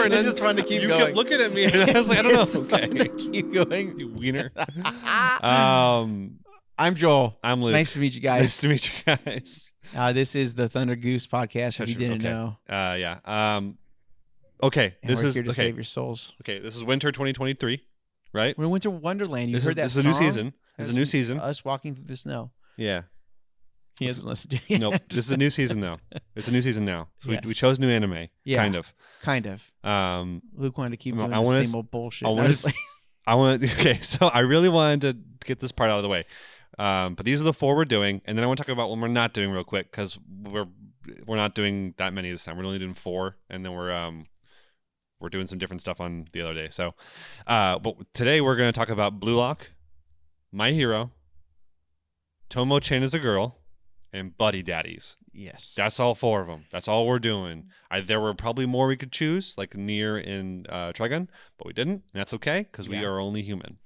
before, and It's then just fun to keep you going. kept looking at me, and I was like, I don't know. It's fun to keep going. You wiener. I'm Joel. I'm Luke. Nice to meet you guys. Nice to meet you guys. This is the Thunder Goose podcast. If you didn't know, yeah. Okay. and we're here to save your souls. Okay. This is winter 2023, right? We're in Winter Wonderland. You heard that This is a new season. This is a new season. Us walking through the snow. Yeah. He hasn't listened to it. Nope. This is a new season now. It's a new season now. So Yes. we chose new anime. Yeah. Kind of. Luke wanted to keep doing I the wanna same old bullshit. Okay, so I really wanted to get this part out of the way. But these are the 4 we're doing, and then I want to talk about what we're not doing real quick, because we're not doing that many this time. We're only doing 4, and then we're doing some different stuff on the other day. So, but today we're going to talk about Bluelock, My Hero, Tomo-chan Is A Girl, and Buddy Daddies. Yes. That's all 4 of them. That's all we're doing. There were probably more we could choose, like Nier and Trigun, but we didn't. And that's okay, because we are only human.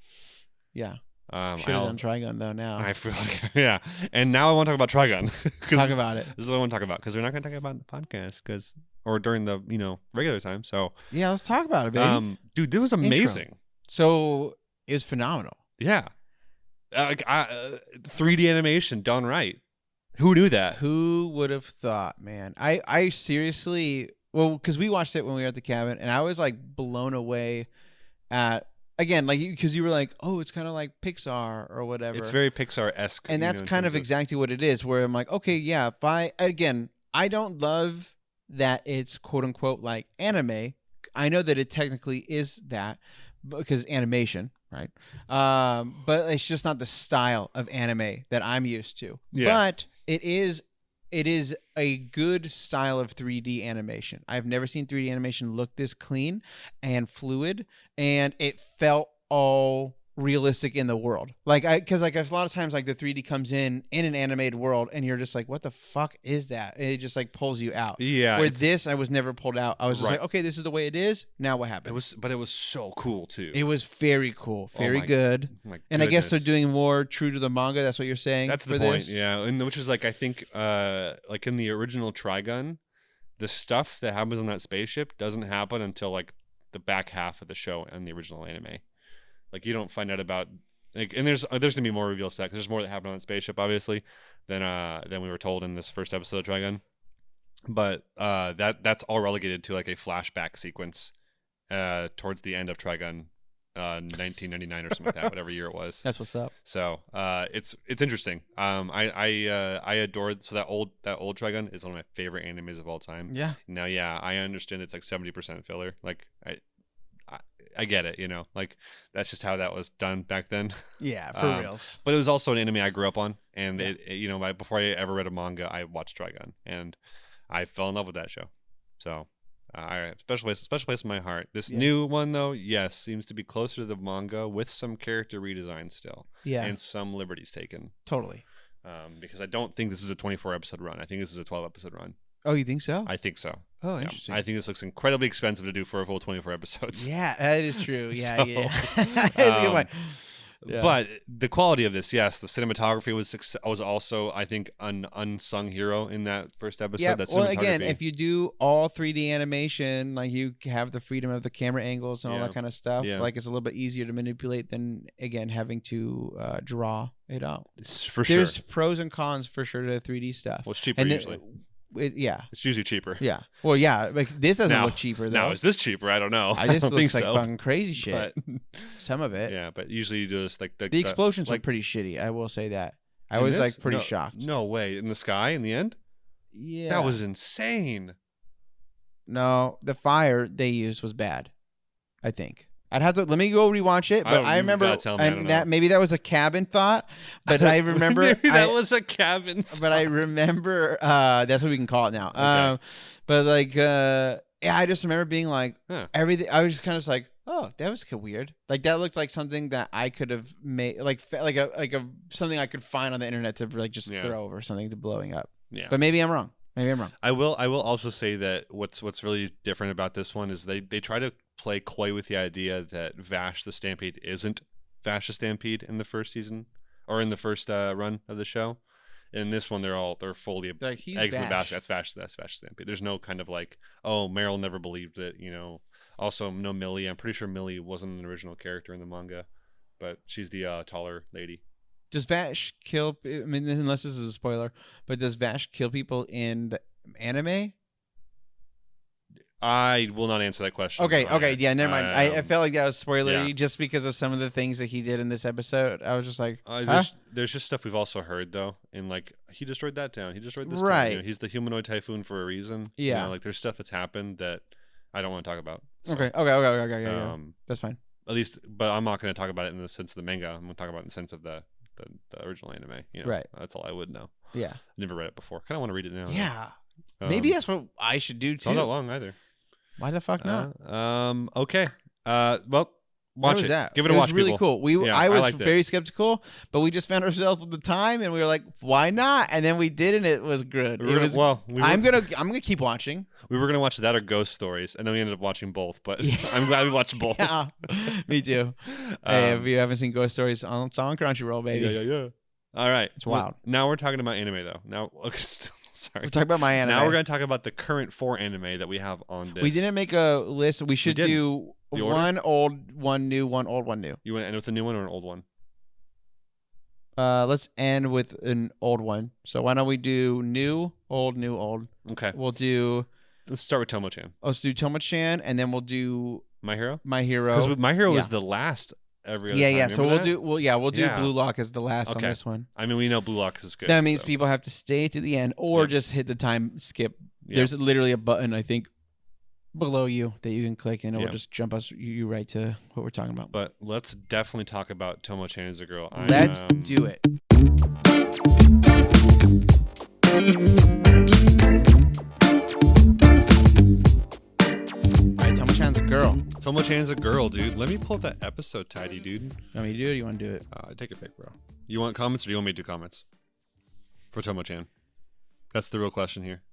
Yeah. Should have done Trigun though now. I feel like, yeah. And now I want to talk about Trigun. Talk about it. This is what I want to talk about, because we're not going to talk about it in the podcast, or during the regular time. So yeah, let's talk about it, baby. Dude, this was amazing. Intro. So it was phenomenal. Yeah. 3D animation done right. Who knew that? Who would have thought, man? I seriously, well, because we watched it when we were at the cabin, and I was like blown away at, again, like, because you were like, oh, it's kind of like Pixar or whatever. It's very Pixar-esque. And that's kind of exactly what it is, where I'm like, okay, yeah, I don't love that it's quote unquote like anime. I know that it technically is that because animation, right? But it's just not the style of anime that I'm used to. Yeah. But it is a good style of 3D animation. I've never seen 3D animation look this clean and fluid, and it felt all realistic in the world. Because a lot of times like the 3D comes in an animated world, and you're just like, what the fuck is that? And it just like pulls you out. Yeah. Where this, I was never pulled out. I was just like, okay, this is the way it is. Now what happens? But it was so cool too. It was very cool, very good. My and I guess they're goodness. doing more true to the manga. That's what you're saying. That's for the point, this? yeah. And which is like, I think, like in the original Trigun, the stuff that happens on that spaceship doesn't happen until like the back half of the show and the original anime. Like you don't find out about, like, and there's gonna be more reveals to that, because there's more that happened on that spaceship, obviously, than we were told in this first episode of Trigun. But that's all relegated to like a flashback sequence towards the end of Trigun. 1999 or something like that, whatever year it was. That's what's up. So it's interesting. I adored, so that old Trigun is one of my favorite animes of all time. Yeah. Now, yeah, I understand it's like 70% filler. Like I get it, like that's just how that was done back then. Yeah, for reals. But it was also an anime I grew up on, and before I ever read a manga, I watched Trigun, and I fell in love with that show. So. Special place in my heart. This new one, though, yes, seems to be closer to the manga with some character redesign still. Yeah. And some liberties taken. Totally. Because I don't think this is a 24-episode run. I think this is a 12-episode run. Oh, you think so? I think so. Oh, interesting. I think this looks incredibly expensive to do for a full 24 episodes. Yeah, that is true. Yeah, So, yeah. That's a good point. Yeah. But the quality of this, yes, the cinematography was also, I think, an unsung hero in that first episode. Yeah, That well, again, cinematography. if you do all 3D animation, like you have the freedom of the camera angles and all that kind of stuff, like it's a little bit easier to manipulate than, again, having to draw it out. For sure. There's pros and cons for sure to the 3D stuff. Well, it's cheaper usually. It's usually cheaper. Yeah. Well, yeah. Like this doesn't look cheaper though. Now, is this cheaper? I don't know. This don't looks think like so. fucking crazy shit. But, some of it. Yeah, but usually you just like the explosions were pretty shitty. I will say that. I was like pretty shocked. No way. In the sky in the end? Yeah. That was insane. No, the fire they used was bad. I think. I'd have to let me go rewatch it, but I remember that maybe that was a cabin thought, but I remember maybe that was a cabin. But I remember that's what we can call it now. Okay. But like I just remember being like everything. I was just kind of like, oh, that was weird. Like that looked like something that I could have made, like a something I could find on the internet to like just throw over something to blowing up. Yeah. But maybe I'm wrong. I will also say that what's really different about this one is they try to play coy with the idea that Vash the Stampede isn't Vash the Stampede in the first season or in the first run of the show. In this one, they're fully like, eggs in the basket. That's Vash the Stampede. There's no kind of like, oh, Meryl never believed it. Also, no Millie. I'm pretty sure Millie wasn't an original character in the manga, but she's the taller lady. Does Vash kill? I mean, unless this is a spoiler, but does Vash kill people in the anime? I will not answer that question. Okay, yeah, never mind. I felt like that was spoilery yeah. just because of some of the things that he did in this episode. I was just like, there's just stuff we've also heard though, in like he destroyed that town, he destroyed this right. town. You know, he's the humanoid typhoon for a reason. Yeah, you know, like there's stuff that's happened that I don't want to talk about. So, okay. Yeah. That's fine. At least, but I'm not going to talk about it in the sense of the manga. I'm going to talk about it in the sense of the original anime. You know, right. That's all I would know. Yeah, I never read it before. Kind of want to read it now. Yeah, maybe that's what I should do too. It's not that long either. Why the fuck not? Okay. Well, watch it. That? Give it a watch. It was really people. cool. I was very skeptical, but we just found ourselves with the time, and we were like, "Why not?" And then we did, and it was good. I'm gonna keep watching. We were gonna watch that or Ghost Stories, and then we ended up watching both. But I'm glad we watched both. Yeah, me too. Hey, if you haven't seen Ghost Stories, it's on Crunchyroll, baby. Yeah. All right, it's wild. Now we're talking about anime though. Now, sorry. We're talking about my anime. Now we're going to talk about the current 4 anime that we have on this. We didn't make a list. We should do one old, one new, one old, one new. You want to end with a new one or an old one? Let's end with an old one. So why don't we do new, old, new, old? Okay. Let's start with Tomo-chan. Let's do Tomo-chan, and then we'll do My Hero. Because My Hero is the last. Every other time. So we'll do Bluelock as the last on this one. I mean, we know Bluelock is good. That means people have to stay to the end or just hit the time skip. There's literally a button, I think, below you that you can click, and it will just jump you right to what we're talking about. But let's definitely talk about Tomo-chan Is A Girl. Let's do it. Tomo-chan's a girl. Tomo-chan's a girl, dude. Let me pull that episode tidy, dude. You want me to do it or you want to do it? Take your pick, bro. You want comments or do you want me to do comments? For Tomo-chan. That's the real question here.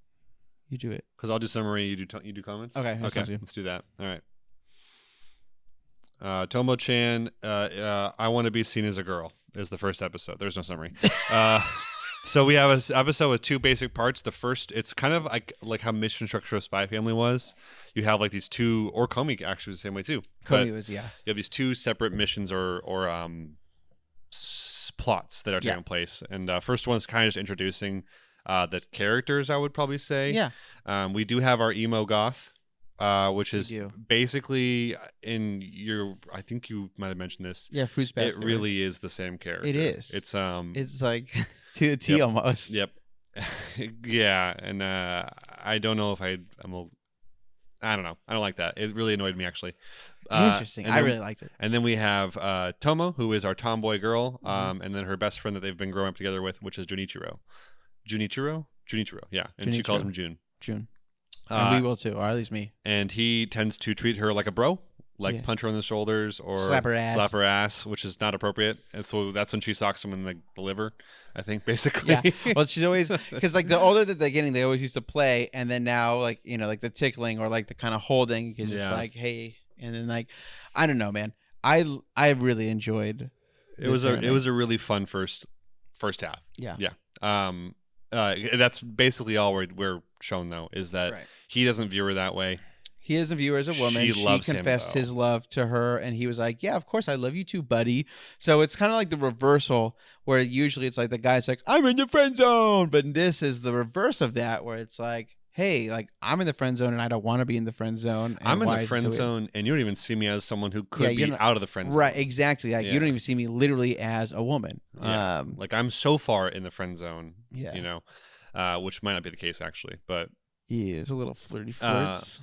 You do it. Because I'll do summary, you do comments? Okay, let's do that. All right. Tomo-chan, I Want to Be Seen as a Girl is the first episode. There's no summary. So we have an episode with 2 basic parts. The first, it's kind of like how Mission Structure of Spy Family was. You have like these 2, or Komi actually was the same way too. Komi was, You have these 2 separate missions or plots that are taking place. And first one's kind of just introducing the characters, I would probably say. Yeah. We do have our emo goth, which is basically I think you might have mentioned this. Yeah, Fruits Basket. It really is the same character. It is. It's like to a T almost. Yep. Yeah, and I don't know if I don't know. I don't like that. It really annoyed me actually. Interesting. I really liked it. And then we have Tomo, who is our tomboy girl, and then her best friend that they've been growing up together with, which is Junichiro. Junichiro, yeah, and she calls him June. And we will too, or at least me. And he tends to treat her like a bro, like punch her on the shoulders or slap her ass, which is not appropriate. And so that's when she socks him in the liver, I think, basically. Yeah. Well, she's always, because like the older that they're getting, they always used to play, and then now like like the tickling or like the kind of holding is just like, hey, and then like I don't know, man. I really enjoyed. It was a really fun first half. Yeah. That's basically all we're shown though, is that he doesn't view her that way. He doesn't view her as a woman. She confessed his love to her, and he was like, yeah, of course I love you too, buddy. So it's kind of like the reversal, where usually it's like the guy's like, I'm in the friend zone, but this is the reverse of that, where it's like, hey, like I'm in the friend zone and I don't want to be in the friend zone. I'm in the friend zone, and you don't even see me as someone who could be out of the friend zone. Right, exactly. Like you don't even see me literally as a woman. Yeah. Like I'm so far in the friend zone, which might not be the case actually, but yeah, it's a little flirty flirts.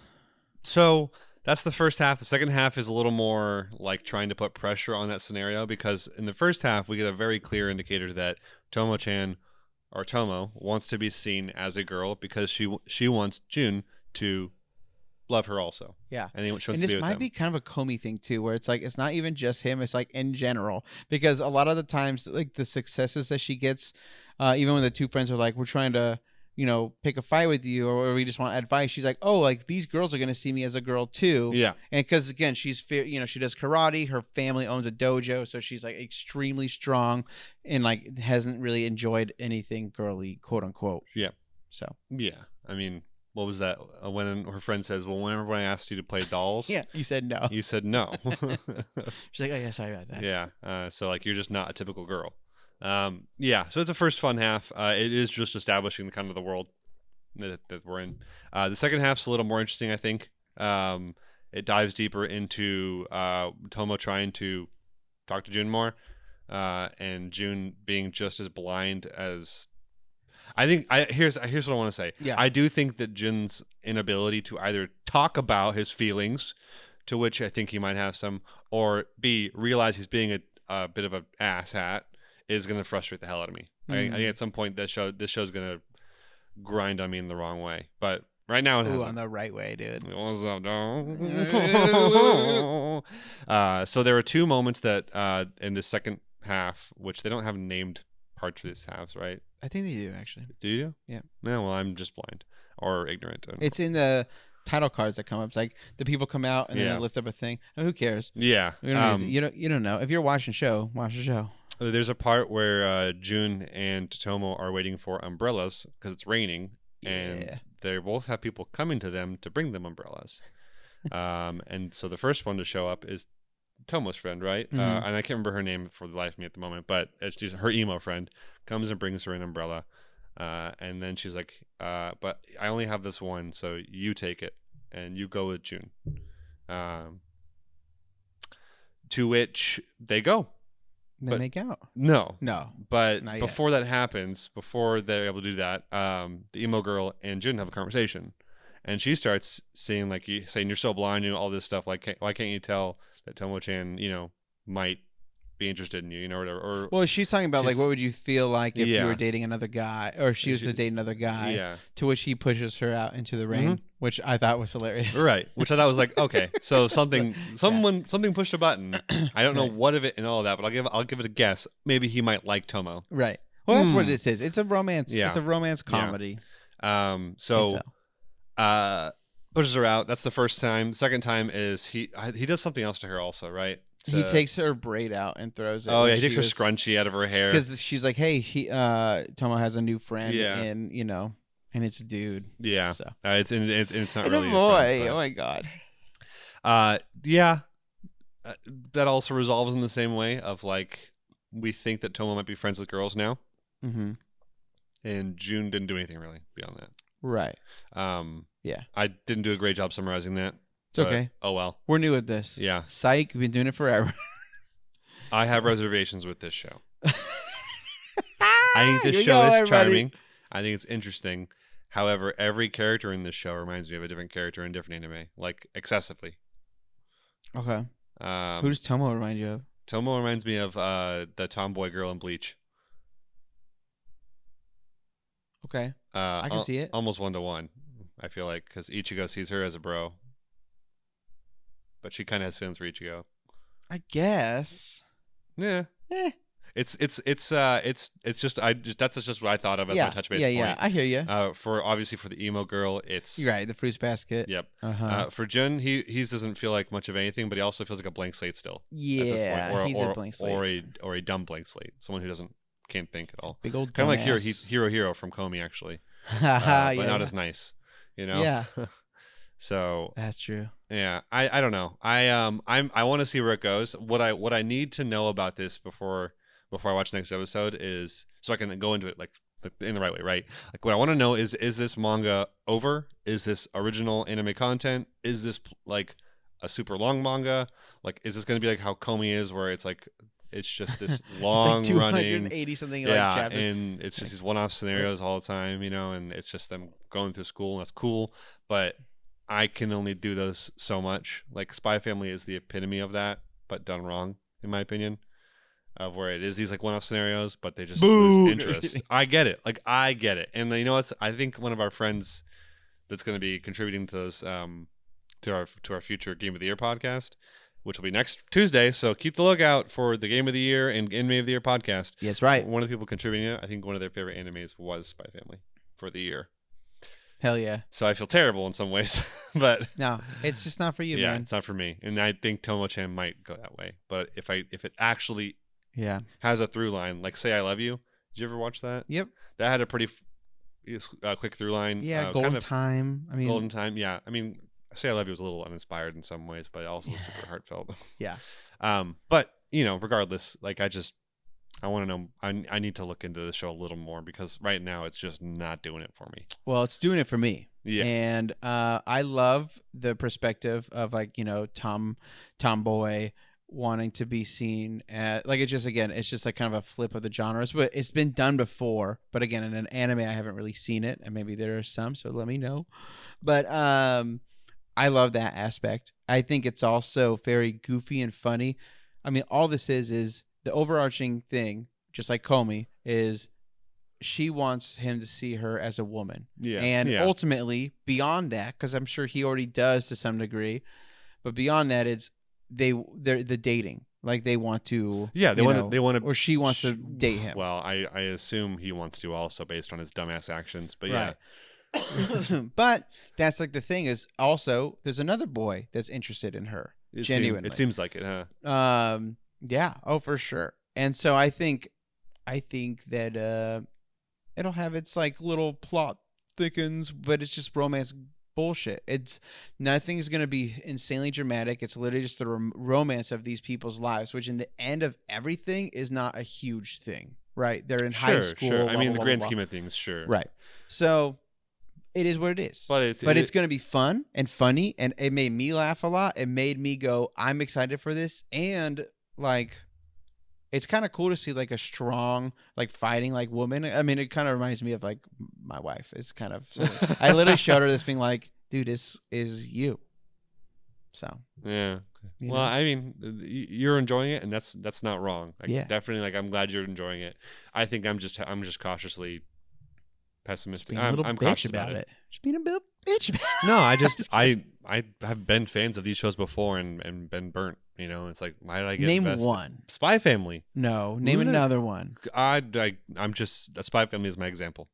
So that's the first half. The second half is a little more like trying to put pressure on that scenario, because in the first half we get a very clear indicator that Tomo-chan, or Tomo, wants to be seen as a girl because she wants Jun to love her also. Yeah. And he wants to be this with might them. be kind of a Comey thing too, where it's like it's not even just him, it's like in general. Because a lot of the times like the successes that she gets, even when the 2 friends are like, we're trying to pick a fight with you, or we just want advice. She's like, oh, like these girls are going to see me as a girl too. Yeah. And because again, she's, she does karate. Her family owns a dojo. So she's like extremely strong and like hasn't really enjoyed anything girly, quote unquote. Yeah. So. Yeah. I mean, what was that? When her friend says, "Well, whenever I asked you to play dolls, Yeah, you said no. you said no." She's like, "Oh yeah, sorry about that." Yeah. So like you're just not a typical girl. Yeah. So it's the first fun half. It is just establishing the kind of the world that we're in. The second half's a little more interesting, I think. It dives deeper into Tomo trying to talk to Jun more, and Jun being just as blind as. I think here's what I want to say. Yeah. I do think that Jun's inability to either talk about his feelings, to which I think he might have some, or B, realize he's being a bit of an asshat, is going to frustrate the hell out of me. I think at some point this show's going to grind on me in the wrong way. But right now it hasn't. On the right way, dude. What's up, dog? So there are two moments that in the second half, which they don't have named parts of these halves, right? I think they do, actually. Do you? Yeah. No, well, I'm just blind or ignorant. It's in the title cards that come up. It's like the people come out and then they lift up a thing. Oh, who cares? Yeah. You don't know. If you're watching the show, watch the show. There's a part where Jun and Tomo are waiting for umbrellas because it's raining, and they both have people coming to them to bring them umbrellas. And so the first one to show up is Tomo's friend, right? Mm-hmm. And I can't remember her name for the life of me at the moment, but it's just her emo friend comes and brings her an umbrella. And then she's like, but I only have this one, so you take it and you go with Jun. To which they go. They make out. No. But not before that happens, before they're able to do that, the emo girl and Jun have a conversation. And she starts saying you're so blind and all this stuff. Like, why can't you tell that Tomo-chan, might be interested in you, or whatever. Or well, she's talking about like what would you feel like if you were dating another guy, or she was to date another guy. Yeah. To which he pushes her out into the rain, which I thought was hilarious. Right. Which I thought was like, okay, so something pushed a button. I don't know what of it and all of that, but I'll give it a guess. Maybe he might like Tomo. Right. Well, that's what it is. It's a romance. Yeah. It's a romance comedy. So pushes her out. That's the first time. Second time is he does something else to her also, right? He takes her braid out and throws it. Oh yeah, he takes her scrunchie out of her hair because she's like, "Hey, Tomo has a new friend, and and it's a dude." Yeah, so. It's not it's really a boy. Friend, oh my god. That also resolves in the same way of like we think that Tomo might be friends with girls now, and Jun didn't do anything really beyond that. Right. Yeah. I didn't do a great job summarizing that. It's okay. Oh well. We're new at this. Yeah. Psych, we've been doing it forever. I have reservations with this show. I think this show is charming. I think it's interesting. However, every character in this show reminds me of a different character in different anime, like excessively. Okay. Who does Tomo remind you of? Tomo reminds me of the tomboy girl in Bleach. Okay. I can see it. Almost 1-to-1, I feel like, because Ichigo sees her as a bro. But she kind of has feelings for Ichigo. I guess. Yeah. It's just that's just what I thought of as my touch base point. Yeah, I hear you. For the emo girl, it's You're right, the fruits basket. Yep. For Jun, he doesn't feel like much of anything, but he also feels like a blank slate still. Yeah, at this point. He's a blank slate, or a dumb blank slate, someone who can't think at all. Big old kind of like Hero from Komi actually, but not as nice, Yeah. So that's true. Yeah, I don't know. I want to see where it goes. What I need to know about this before I watch the next episode is so I can go into it like in the right way, right? Like what I want to know is this manga over? Is this original anime content? Is this like a super long manga? Like is this going to be like how Komi is, where it's like it's just this long it's like running 280 something chapters, and it's just these one-off scenarios all the time, and it's just them going through school, and that's cool, but I can only do those so much. Like Spy Family is the epitome of that, but done wrong, in my opinion. Of where it is these like one-off scenarios, but they just lose interest. I get it. And you know what? I think one of our friends that's going to be contributing to this to our future Game of the Year podcast, which will be next Tuesday. So keep the lookout for the Game of the Year and Anime of the Year podcast. Yes, right. One of the people contributing it, I think one of their favorite animes was Spy Family for the year. Hell yeah. So I feel terrible in some ways, but no, it's just not for you, man. It's not for me. And I think Tomo-chan might go that way. But if it actually has a through line, like Say I Love You. Did you ever watch that? Yep. That had a pretty quick through line. Yeah, golden time. I mean, golden time. Yeah, I mean, Say I Love You was a little uninspired in some ways, but it also was super heartfelt. Yeah. But regardless, like I want to know. I need to look into the show a little more because right now it's just not doing it for me. Well, it's doing it for me. Yeah. And I love the perspective of tomboy wanting to be seen at it's just like kind of a flip of the genres, but it's been done before. But again, in an anime, I haven't really seen it, and maybe there are some, so let me know. But I love that aspect. I think it's also very goofy and funny. I mean, all this is the overarching thing, just like Comey, is she wants him to see her as a woman. Yeah. And ultimately, beyond that, because I'm sure he already does to some degree, but beyond that, it's they're the dating. Like they want to. Yeah, they want to, or she wants to date him. Well, I assume he wants to also based on his dumbass actions, but yeah. But that's like the thing is also there's another boy that's interested in her. Genuinely. It seems like it, huh? Yeah. Oh, for sure. And so I think that it'll have its like little plot thickens, but it's just romance bullshit. It's nothing's going to be insanely dramatic. It's literally just the romance of these people's lives, which in the end of everything is not a huge thing, right? They're in high school. Sure. I mean, the grand scheme of things, sure. Right. So it is what it is. But it's going to be fun and funny, and it made me laugh a lot. It made me go, I'm excited for this, and like it's kind of cool to see like a strong like fighting like woman. I mean, it kind of reminds me of like my wife. It's kind of I literally showed her this being like, dude, this is you. So yeah. Well, I mean, you're enjoying it, and that's not wrong. Like, definitely. Like, I'm glad you're enjoying it. I think I'm just cautiously pessimistic. I'm cautious about it. Just being a little bitch about it. No, I have been fans of these shows before and been burnt. It's like, why did I get Name invested? one. Spy Family. No, name another one. I'm just Spy Family is my example.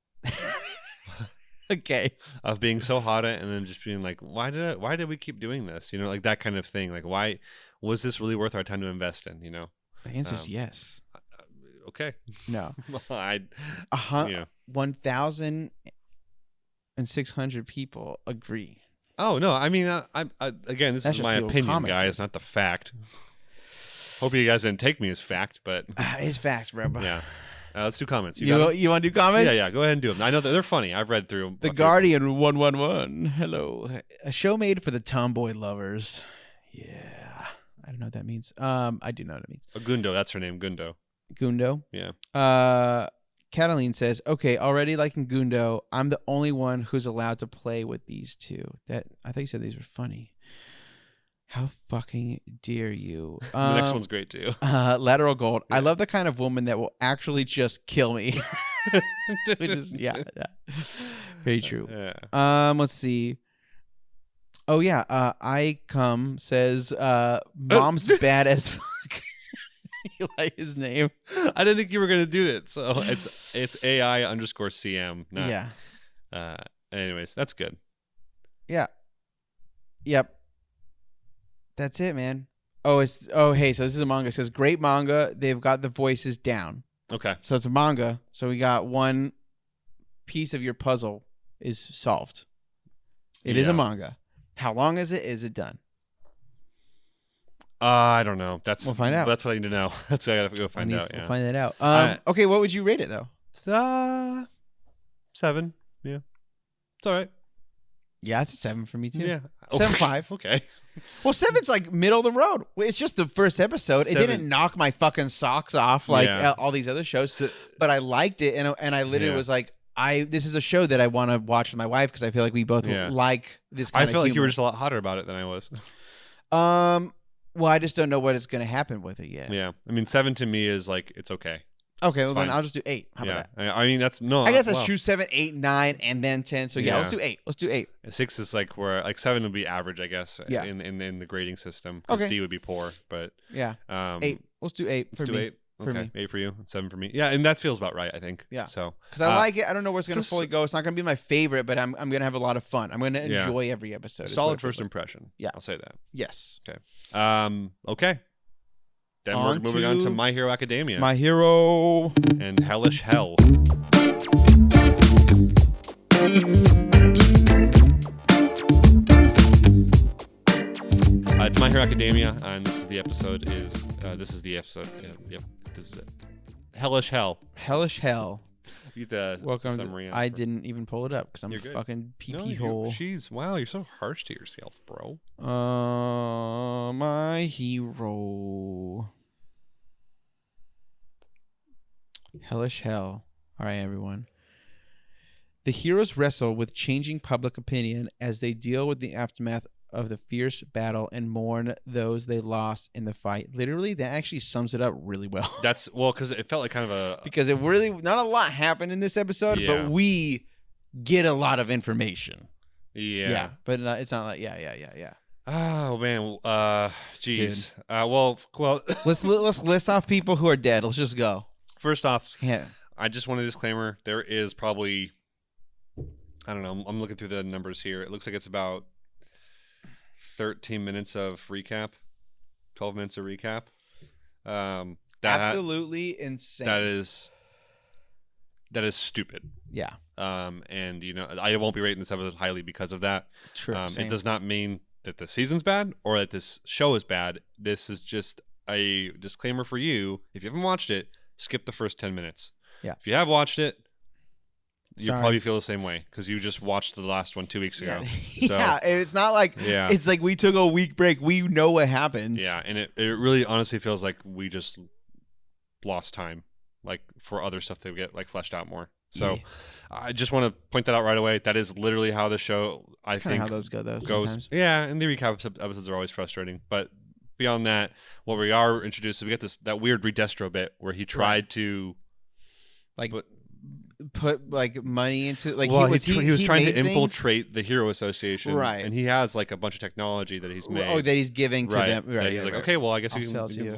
Okay. Of being so hot at and then just being like, why did we keep doing this? Like that kind of thing. Like, why was this really worth our time to invest in? The answer is yes. Okay. No. 1,600 people agree. Oh no! I mean, again, this is my opinion, guys, not the fact. Hope you guys didn't take me as fact, but it's fact, bro. Yeah. Let's do comments. You want to do comments? Yeah. Go ahead and do them. I know that they're funny. I've read through them. The Guardian 111. Hello, a show made for the tomboy lovers. Yeah, I don't know what that means. I do know what it means. Gundo, that's her name. Gundo. Yeah. Cataline says, okay, already liking Gundo, I'm the only one who's allowed to play with these two. That I thought you said these were funny. How fucking dare you? The next one's great too. Lateral Gold. Yeah. I love the kind of woman that will actually just kill me. Which is, yeah. Very true. Yeah. Let's see. Oh yeah. I come says mom's bad as fuck. You like his name? I didn't think you were gonna do it. So it's AI_CM. Not, yeah. Anyways, that's good. Yeah. Yep. That's it, man. Hey, so this is a manga. It says great manga. They've got the voices down. Okay. So it's a manga. So we got one piece of your puzzle is solved. It is a manga. How long is it? Is it done? I don't know. We'll find out. That's what I need to know. That's what I gotta go find out. We'll find that out. Okay, what would you rate it though? 7. Yeah, it's all right. Yeah, it's a 7 for me too. Yeah, 7.5. Okay. Well, 7's like middle of the road. It's just the first episode. 7. It didn't knock my fucking socks off like all these other shows, but I liked it, and I literally was like, this is a show that I want to watch with my wife because I feel like we both like this kind of feel like humor. You were just a lot hotter about it than I was. Well, I just don't know what is going to happen with it yet. Yeah. I mean, 7 to me is like, it's okay. Okay, well then I'll just do 8. How about that? I mean, that's no. I guess that's true. 7, 8, 9, and then 10. So let's do 8. Let's do 8. 6 is like where 7 would be average, I guess. Yeah. In the grading system, because D would be poor, but 8. Let's do 8. Let's do 8. Okay, 8 for you, 7 for me. Yeah, and that feels about right, I think. Yeah. So because I like it. I don't know where it's gonna fully go. It's not gonna be my favorite, but I'm gonna have a lot of fun. I'm gonna enjoy every episode. Solid first impression. Yeah, I'll say that. Yes. Okay. Okay. Then we're moving on to My Hero Academia. My Hero and Hellish Hell. It's My Hero Academia, and this is the episode. Yep, this is it. Hellish Hell. Hellish Hell. Get the Welcome. summary. I didn't even pull it up because I'm a fucking pee hole. Jeez, wow, you're so harsh to yourself, bro. My hero. Hellish Hell. All right, everyone. The heroes wrestle with changing public opinion as they deal with the aftermath of the fierce battle and mourn those they lost in the fight. Literally, that actually sums it up really well. That's because it felt like kind of a because it really not a lot happened in this episode, but we get a lot of information. Yeah, but it's not like yeah. Oh man, geez. Dude. Well, let's list off people who are dead. Let's just go. First off, yeah. I just want a disclaimer. There is probably, I don't know. I'm looking through the numbers here. It looks like it's about 13 minutes of recap, 12 minutes of recap. Absolutely insane. That is stupid. Yeah. And I won't be rating this episode highly because of that. True. It does not mean that the season's bad or that this show is bad. This is just a disclaimer for you. If you haven't watched it, skip the first 10 minutes. Yeah. If you have watched it, you probably feel the same way because you just watched the last one 2 weeks ago. Yeah. So, yeah, it's not like it's like we took a week break. We know what happens. Yeah, and it really honestly feels like we just lost time, like for other stuff that get like fleshed out more. So I just want to point that out right away. That is literally how the show, I think, how those go though. Goes. Sometimes. Yeah, and the recap episodes are always frustrating, but beyond that, what we are introduced to, we get that weird Redestro bit where he tried to put like money into like he was trying to infiltrate the Hero Association, right? And he has like a bunch of technology that he's made, that he's giving to them. Right, he's like, okay, well, I guess we'll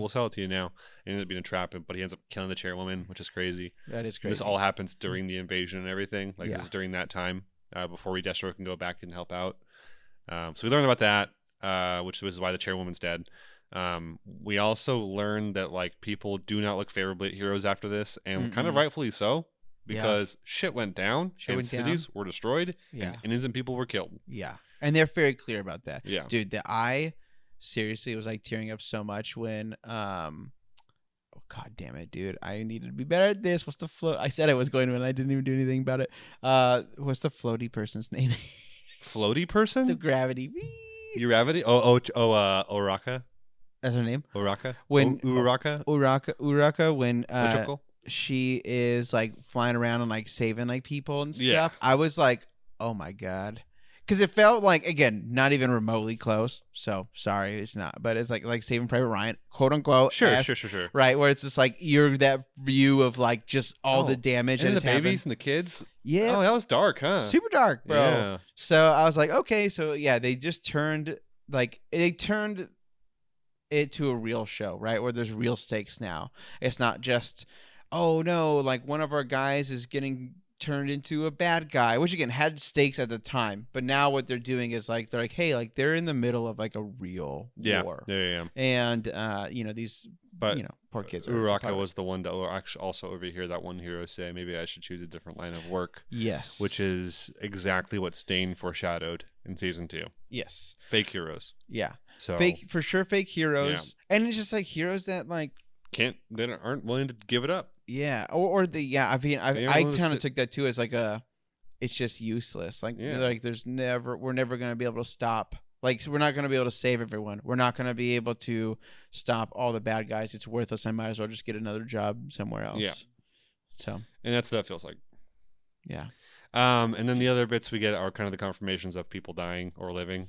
sell it to you now. And ended up being a trap, but he ends up killing the chairwoman, which is crazy. That is crazy. This all happens during the invasion and everything. Like this is during that time before Redestro can go back and help out. So we learned about that, which is why the chairwoman's dead. We also learned that like people do not look favorably at heroes after this, and kind of rightfully so. Because shit went down, cities were destroyed, and innocent people were killed. Yeah, and they're very clear about that. Yeah, dude, I seriously was like tearing up so much when, oh god damn it, dude, I needed to be better at this. What's the float? I said I was going to, and I didn't even do anything about it. What's the floaty person's name? Floaty person? The gravity. Gravity? Uraka. That's her name. Uraka. When Uraka. When she is like flying around and like saving like people and stuff. Yeah. I was like, oh my god, because it felt like, again, not even remotely close. So sorry, it's not, but it's like Saving Private Ryan, quote unquote. Sure. Right, where it's just like you're that view of like just all the damage and that the has babies happened. And the kids. Yeah. Oh, that was dark, huh? Super dark, bro. Yeah. So I was like, okay, so yeah, they just turned it to a real show, right? Where there's real stakes now. It's not just, oh no, like one of our guys is getting turned into a bad guy, which again had stakes at the time, but now what they're doing is like they're like, hey, like they're in the middle of like a real war. Yeah. And these poor kids. Uraka was the one that will actually also overhear that one hero say, maybe I should choose a different line of work. Yes. Which is exactly what Stain foreshadowed in season 2. Yes. Fake heroes. Yeah. So fake heroes. Yeah. And it's just like heroes that like aren't willing to give it up. Yeah. I mean, I kind of took that too as like it's just useless. Like, like we're never going to be able to stop. Like, so we're not going to be able to save everyone. We're not going to be able to stop all the bad guys. It's worthless. I might as well just get another job somewhere else. Yeah. So. And that's what that feels like. Yeah. And then the other bits we get are kind of the confirmations of people dying or living.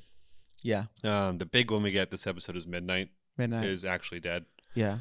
Yeah. The big one we get this episode is Midnight. Is actually dead. Yeah.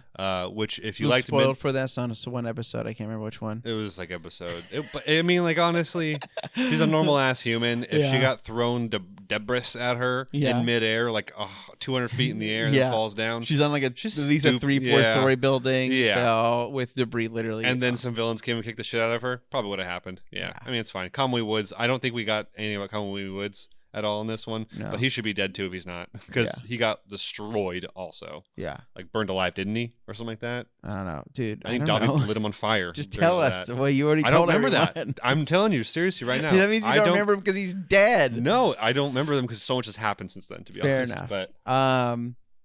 Which if you Luke liked spoiled for that on one episode, I can't remember which one. It was like episode. But I mean, like honestly, she's a normal ass human. If she got thrown debris at her in midair, like 200 feet in the air, and then falls down. She's on like at least a 3-4 story building. Yeah. With debris literally. And then some villains came and kicked the shit out of her. Probably would have happened. Yeah. I mean, it's fine. Conway Woods. I don't think we got anything about Conway Woods at all in this one. No. But he should be dead too if he's not, because he got destroyed also. Yeah. Like burned alive, didn't he, or something like that? I don't know, dude. I think don't Dobby know. lit him on fire. Just tell us. That. Well, you already I told don't remember everyone. that. I'm telling you seriously right now. That means you don't remember him because he's dead. No, I don't remember them because so much has happened since then. To be honest, enough. But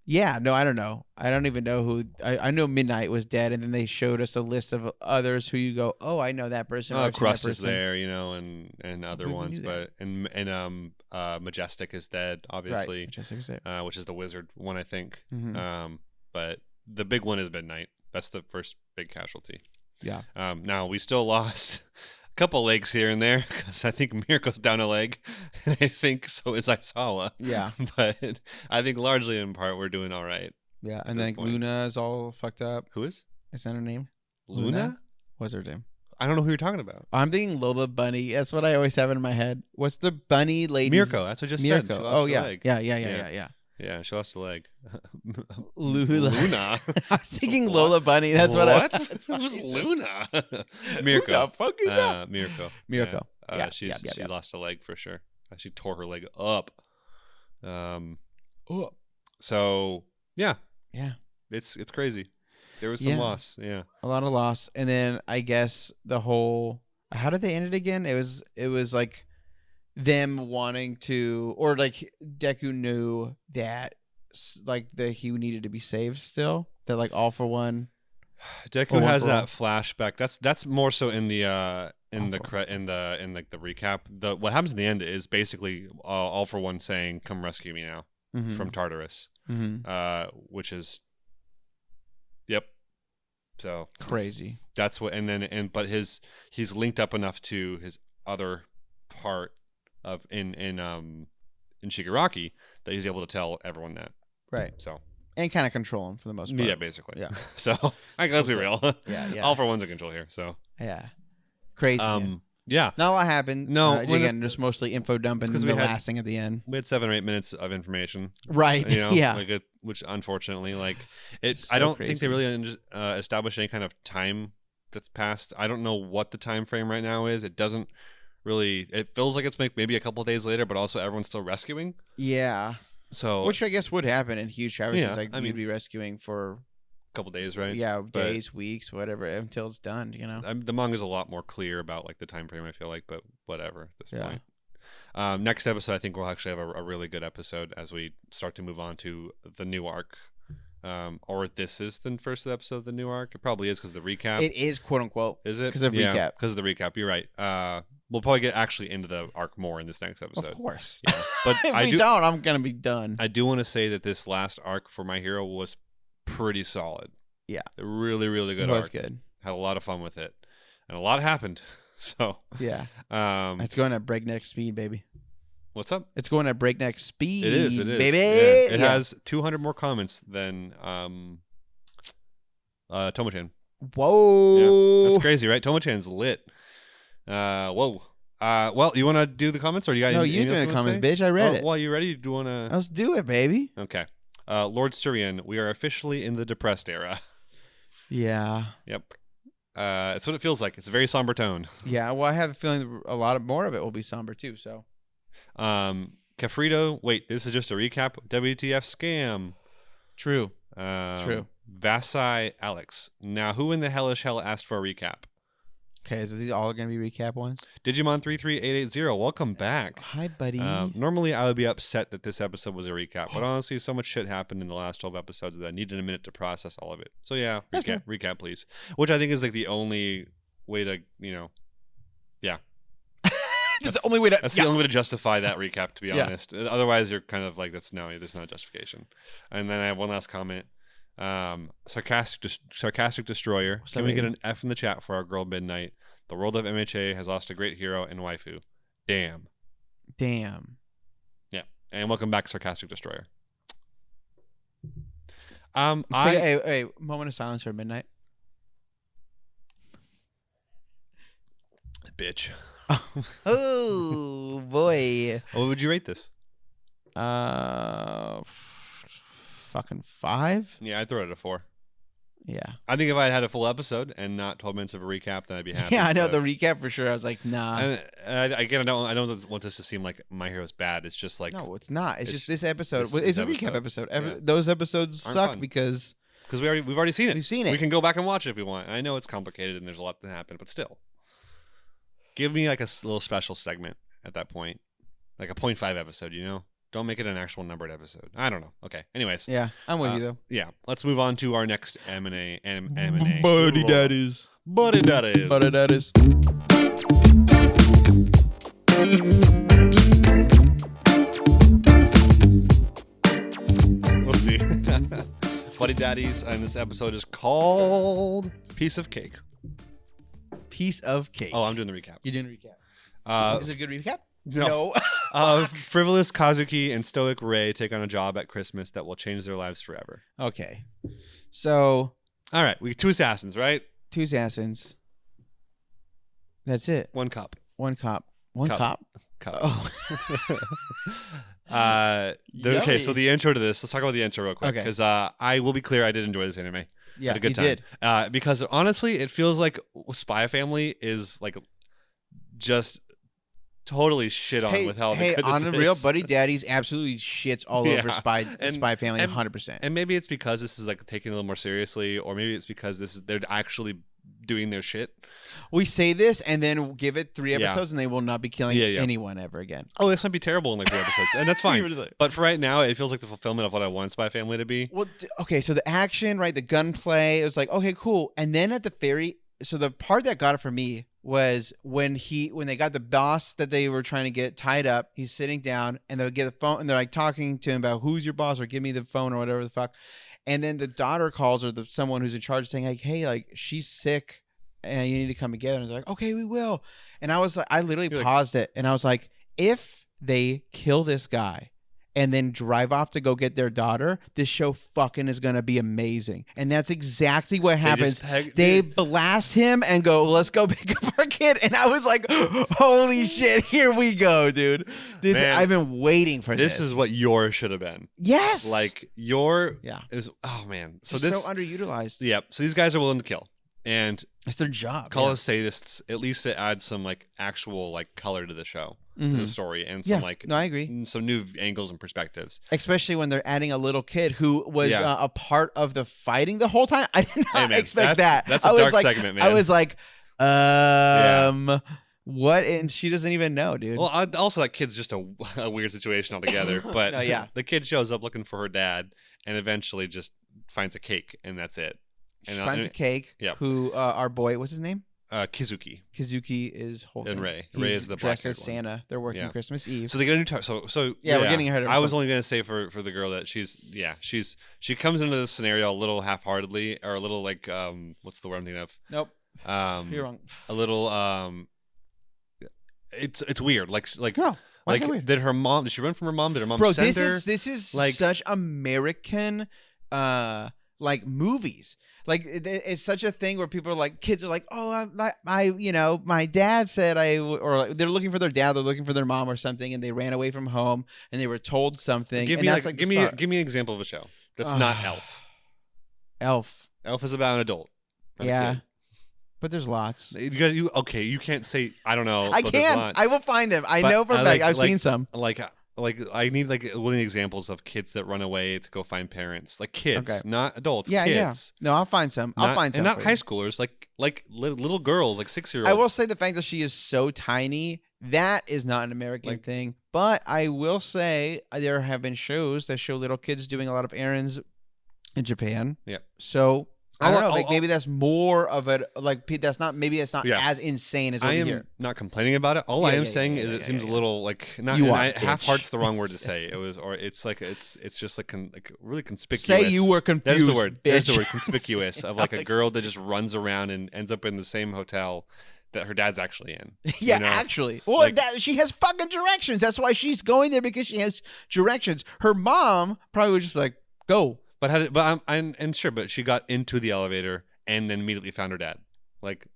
yeah, no, I don't know. I don't even know who. I know Midnight was dead, and then they showed us a list of others who you go, oh, I know that person. Oh, Crust is there, you know, and other ones, but that. and Majestic is dead, obviously. Right. Majestic's there. Which is the wizard one, I think. Mhm. But the big one is Midnight. That's the first big casualty. Yeah. Now we still lost a couple legs here and there because I think Mirko's down a leg, and I think so is Aisawa. Yeah. But I think largely in part we're doing all right. Yeah, and then Luna is all fucked up. Who is? Is that her name? Luna? What's her name? I don't know who you're talking about. I'm thinking Lola Bunny. That's what I always have in my head. What's the bunny lady? Mirko. That's what I just said. She lost Oh a leg. Yeah. Yeah, she lost a leg. Luna. I was thinking Lola Bunny. That's what I. Who's Luna? Mirko. Who the fuck is that? Mirko. Mirko. She lost a leg for sure. She tore her leg up. So yeah. It's crazy. There was some loss. Yeah. A lot of loss, and then I guess the whole. How did they end it again? It was like them wanting to, or like Deku knew that like that he needed to be saved still, that like All For One Deku has that flashback. That's more so in the recap. What happens in the end is basically All For One saying come rescue me now from Tartarus, which is so crazy. That's what, but he's linked up enough to his other part of in Shigaraki that he's able to tell everyone that. Right. So and kind of control him for the most part. Yeah, basically. Yeah. So let's be real. Yeah. All For One's in control here. So yeah, crazy. Yeah. Not a lot happened. No, again, just mostly info dumping the last thing at the end. We had 7 or 8 minutes of information. Right. You know, yeah. Which unfortunately, I so don't crazy. think they really established any kind of time that's passed. I don't know what the time frame right now is. It doesn't really. It feels like it's maybe a couple of days later, but also everyone's still rescuing. Yeah. So, which I guess would happen in huge travels. Yeah, you'd be rescuing for couple days, right? Yeah, days, weeks, whatever, until it's done. You know, the manga's a lot more clear about the time frame. I feel like, but whatever at this point. Next episode, I think we'll actually have a really good episode as we start to move on to the new arc. Or this is the first episode of the new arc. It probably is because of the recap. It is, quote unquote. Is it? Because of recap. Because of the recap. You're right. We'll probably get actually into the arc more in this next episode. Of course. Yeah. But if we don't, I'm gonna be done. I do want to say that this last arc for My Hero was pretty solid. Yeah. A really, really good arc. It was good. Had a lot of fun with it. And a lot happened. So yeah. It's going at breakneck speed, baby. What's up? It's going at breakneck speed. It is, baby. Yeah. It has 200 more comments than Tomo-chan. Whoa. Yeah. That's crazy, right? Tomo-chan's lit. Whoa. Well, you want to do the comments, or you got? No, you doing the comments, bitch. I read it. Well, you ready? Do you want to? Let's do it, baby. Okay. Lord Surian, we are officially in the depressed era. Yeah. Yep. It's what it feels like. It's a very somber tone. Yeah. Well, I have a feeling a lot more of it will be somber too. So. Cafrito, wait, this is just a recap. WTF scam. True. True. Vasai Alex. Now, who in the hellish hell asked for a recap? Okay, so these all going to be recap ones? Digimon 33880, welcome back. Hi, buddy. Normally, I would be upset that this episode was a recap, but honestly, so much shit happened in the last 12 episodes that I needed a minute to process all of it. So yeah, recap, please. Which I think is the only way to, yeah. That's the only way to. That's the only way to justify that recap, to be honest. Otherwise, you're kind of there's not a justification. And then I have one last comment. Sarcastic Destroyer. Can we get an F in the chat for our girl Midnight? The world of MHA has lost a great hero and waifu. Damn. Yeah. And welcome back, Sarcastic Destroyer. Hey, moment of silence for Midnight. Bitch. Oh boy. What would you rate this? Fucking 5. Yeah, I'd throw it at a 4. Yeah. I think if I had a full episode and not 12 minutes of a recap, then I'd be happy. Yeah, I know the recap for sure. I was like, nah. And again, I don't want this to seem like My Hero's bad. It's just like No, it's not. It's just this episode. this It's a episode. recap episode. Yeah. Those episodes Aren't suck fun. because we've already seen it. we've seen it. We can go back and watch it if we want. I know it's complicated and there's a lot that happen, but still, give me like a little special segment at that point, like a 0.5 episode. Don't make it an actual numbered episode. I don't know. Okay. Anyways. Yeah, I'm with you though. Yeah. Let's move on to our next M&A. Buddy daddies. Buddy daddies. Buddy daddies. Let's see. Buddy daddies, and this episode is called Piece of Cake. Piece of cake. Oh, I'm doing the recap. You're doing a recap. Is it a good recap? No. Frivolous Kazuki and stoic Rei take on a job at Christmas that will change their lives forever. Okay. So, all right, we get 2 assassins, right? 2 assassins. That's it. 1 cop. 1 cop. 1 cop. Oh. Okay, so the intro to this. Let's talk about the intro real quick, because I will be clear, I did enjoy this anime. Yeah, had a good time. Did. Because honestly, it feels like Spy Family is like just totally shit on with how good on this the real, is. Buddy Daddies absolutely shits all over Spy Family, 100%. And maybe it's because this is like taken a little more seriously, or maybe it's because they're actually doing their shit. We say this and then give it 3 episodes, and they will not be killing anyone ever again. Oh, this might be terrible in like 3 episodes, and that's fine. But for right now, it feels like the fulfillment of what I want Spy Family to be. Well, okay, so the action, right, the gunplay, it was like, okay, cool. And then at the so the part that got it for me was when they got the boss that they were trying to get tied up. He's sitting down, and they'll get the phone, and they're like talking to him about who's your boss, or give me the phone, or whatever the fuck. And then the daughter calls, or someone who's in charge, saying like, hey, like she's sick, and you need to come together. And it's like, okay, we will. And I was like, I literally paused it, and I was like, if they kill this guy and then drive off to go get their daughter, this show fucking is going to be amazing. And that's exactly what happens. They blast him and go, let's go pick up our kid. And I was like, holy shit, here we go, dude. I've been waiting for this. This is what your should have been. Yes. Like your is, oh man. So this so underutilized. Yeah. So these guys are willing to kill. And it's their job. Call us sadists. At least it adds some like actual like color to the show, to the story, and some no, I agree. Some new angles and perspectives. Especially when they're adding a little kid who was a part of the fighting the whole time. I did not expect that. That's a dark segment, man. I was like, what? And she doesn't even know, dude. Well, also that kid's just a weird situation altogether. But the kid shows up looking for her dad, and eventually just finds a cake, and that's it. She finds a cake. Yeah. Who our boy? What's his name? Kizuki. Kizuki is holding. And Ray. He's Ray is the dressed as Santa. They're working Christmas Eve. So they get a new we're getting ahead of ourselves. I was only gonna say for the girl that she comes into this scenario a little half-heartedly, or a little like what's the word I'm thinking of? Nope. You're wrong. A little it's weird. Like no. Why is that weird? Did she run from her mom? Did her mom send her? This is like such American like movies. Like it's such a thing where people are like, kids are like, oh, my dad said or like, they're looking for their dad, they're looking for their mom or something, and they ran away from home and they were told something. Give me an example of a show that's not Elf. Elf is about an adult. Yeah, but there's lots. You can't say I don't know. I can't. I will find them. I know for a fact. I've seen some. Like I need like living examples of kids that run away to go find parents, like kids, not adults. Yeah, kids. No, I'll find some. I'll find some, and not high schoolers, like little girls, like 6-year-olds. I will say the fact that she is so tiny, that is not an American thing. But I will say there have been shows that show little kids doing a lot of errands in Japan. Yeah. So I don't know. Maybe that's more of it. Like that's not. Maybe it's not as insane as over here. I am not complaining about it. All I am saying is it seems a little like not. Half heart's the wrong word to say. It was, or it's like it's just like really conspicuous. Say you were confused. There's the word. Bitch. There's the word conspicuous of like a girl that just runs around and ends up in the same hotel that her dad's actually in. Yeah, actually. Well, she has fucking directions. That's why she's going there, because she has directions. Her mom probably was just like, go. But I'm sure. But she got into the elevator and then immediately found her dad. Like,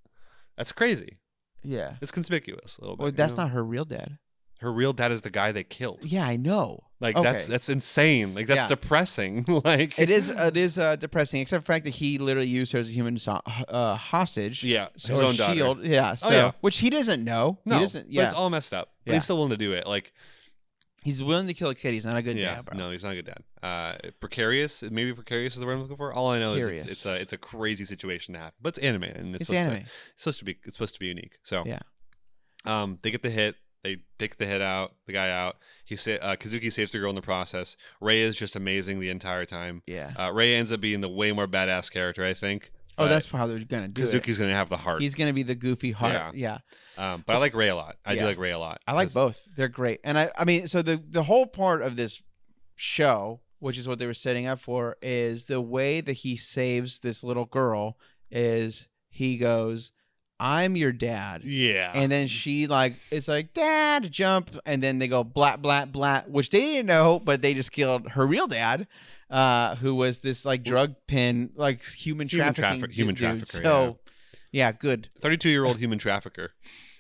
that's crazy. Yeah, it's conspicuous a little bit. Well, that's not her real dad. Her real dad is the guy they killed. Yeah, I know. Like Okay. that's insane. Like that's depressing. Like it is depressing, except for the fact that he literally used her as a human hostage. Yeah, his or own shield. daughter. Yeah. So which he doesn't know. No, he doesn't. but it's all messed up. But he's still willing to do it. Like he's willing to kill a kid. He's not a good dad, bro. No, he's not a good dad. Precarious. Maybe precarious is the word I'm looking for. All I know is it's a crazy situation to happen. But it's anime, and it's supposed to be unique. So they get the hit. They take the guy out. Kazuki saves the girl in the process. Rei is just amazing the entire time. Yeah. Rei ends up being the way more badass character, I think. Oh, that's how they're gonna do it. Kazuki's gonna have the heart. He's gonna be the goofy heart. Yeah. But I like Rei a lot. I do like Rei a lot. I like both. They're great. And I mean, so the whole part of this show, which is what they were setting up for, is the way that he saves this little girl is he goes, I'm your dad. Yeah. And then she it's like, Dad, jump. And then they go blat, blat, blat, which they didn't know, but they just killed her real dad, who was this drug pin, human trafficking. Human trafficker. So, yeah, good. 32-year-old human trafficker.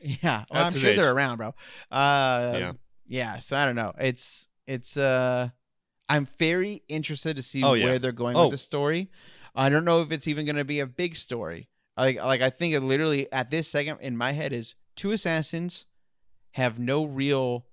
Yeah. Well, I'm sure they're around, bro. Yeah. So I don't know. It's I'm very interested to see where they're going with the story. I don't know if it's even going to be a big story. I think it literally at this second in my head is two assassins have no real,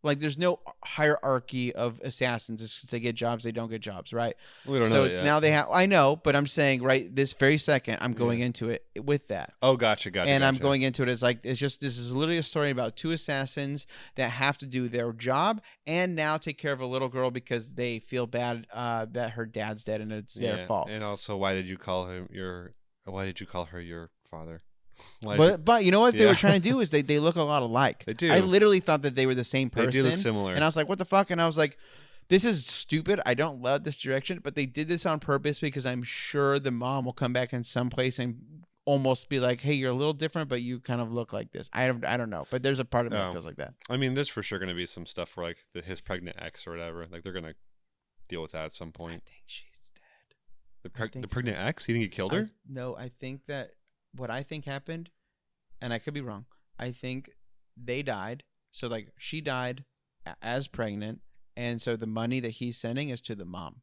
there's no hierarchy of assassins. It's they get jobs, they don't get jobs, right? We don't know. So it's now they have. I know, but I'm saying right this very second I'm going into it with that. Oh, gotcha. And I'm going into it as this is literally a story about two assassins that have to do their job and now take care of a little girl because they feel bad that her dad's dead and it's their fault. And also, why did you call her your father? But you know what they were trying to do is they look a lot alike. They do. I literally thought that they were the same person. They do look similar. And I was like, what the fuck? And I was like, this is stupid. I don't love this direction. But they did this on purpose because I'm sure the mom will come back in some place and almost be like, hey, you're a little different, but you kind of look like this. I don't know. But there's a part of me that feels like that. I mean, there's for sure going to be some stuff for his pregnant ex or whatever. They're going to deal with that at some point. I think she's dead. The pregnant ex? You think he killed her? No, I think that what I think happened, and I could be wrong, I think they died. So she died as pregnant, and so the money that he's sending is to the mom.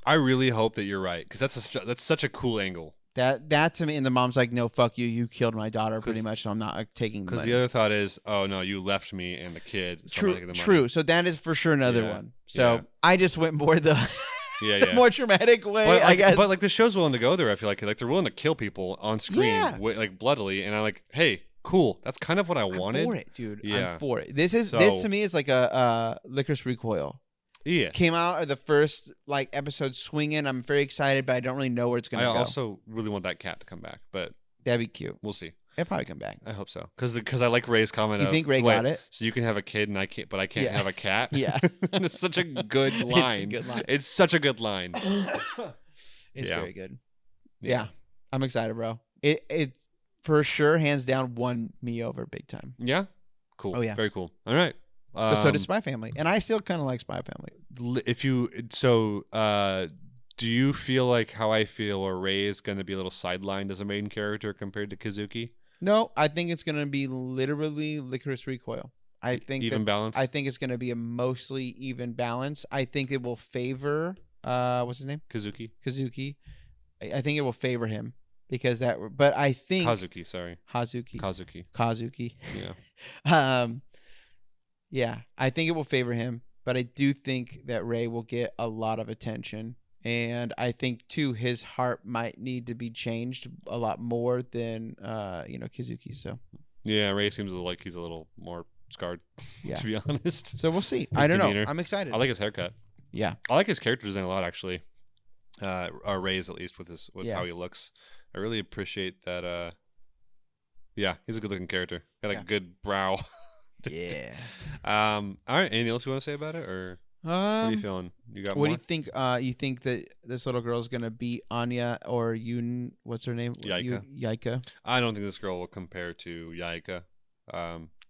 I really hope that you're right because that's such a cool angle. That to me, and the mom's like, no, fuck you. You killed my daughter pretty much, so I'm not taking the money. Because the other thought is, oh no, you left me and the kid. So True. So that is for sure another one. So I just went more the more dramatic way, but, I guess. But the show's willing to go there. I feel like they're willing to kill people on screen, bloodily, and I'm like, hey, cool. That's kind of what I wanted. I'm for it, dude. Yeah. I'm for it. This to me is like a Licorice Recoil. Yeah. Came out of the first episode swinging. I'm very excited, but I don't really know where it's gonna go. I also really want that cat to come back, but that'd be cute. We'll see. It'll probably come back. I hope so. Because I like Ray's comment. You think Ray got it? So you can have a kid and I can't, but I can't have a cat. Yeah. It's such a good line. It's such a good line. It's very good. Yeah. I'm excited, bro. It for sure, hands down, won me over big time. Yeah. Cool. Oh yeah. Very cool. All right. But so does Spy Family, and I still kind of like Spy Family. Do you feel like how I feel, or Ray is going to be a little sidelined as a main character compared to Kazuki? No, I think it's going to be literally Licorice Recoil. I think even balance. I think it's going to be a mostly even balance. I think it will favor what's his name? Kazuki. I think it will favor him because that. But I think Kazuki. Sorry. Kazuki. Yeah. Yeah, I think it will favor him, but I do think that Ray will get a lot of attention. And I think, too, his heart might need to be changed a lot more than, Kazuki. So, yeah, Ray seems like he's a little more scarred, to be honest. So we'll see. I don't know. I'm excited. I like his haircut. Yeah. I like his character design a lot, actually. Ray's, at least, with how he looks. I really appreciate that. He's a good-looking character. Got a good brow. Yeah. All right. Anything else you want to say about it, or what are you feeling? You got more? What do you think? You think that this little girl is gonna beat Anya or Yun? What's her name? Yaika. I don't think this girl will compare to Yaika.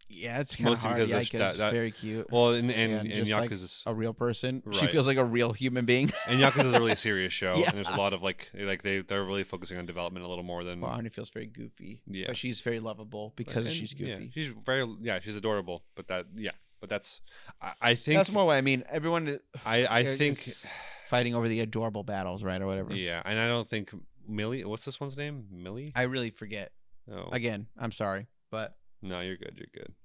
Yeah, it's kind of hard. Yaika's very cute. Well, and Yakuza's is a real person. Right. She feels like a real human being. And Yakuza's a really serious show. And there's a lot of they're really focusing on development a little more than. Well, Anya feels very goofy. Yeah, but she's very lovable because she's goofy. Yeah, she's adorable. But But I think That's more what I mean. Everyone, I think fighting over the adorable battles, right, or whatever. Yeah, and I don't think Millie. What's this one's name? Millie. I really forget. Oh, Again, I'm sorry, but no, you're good. You're good.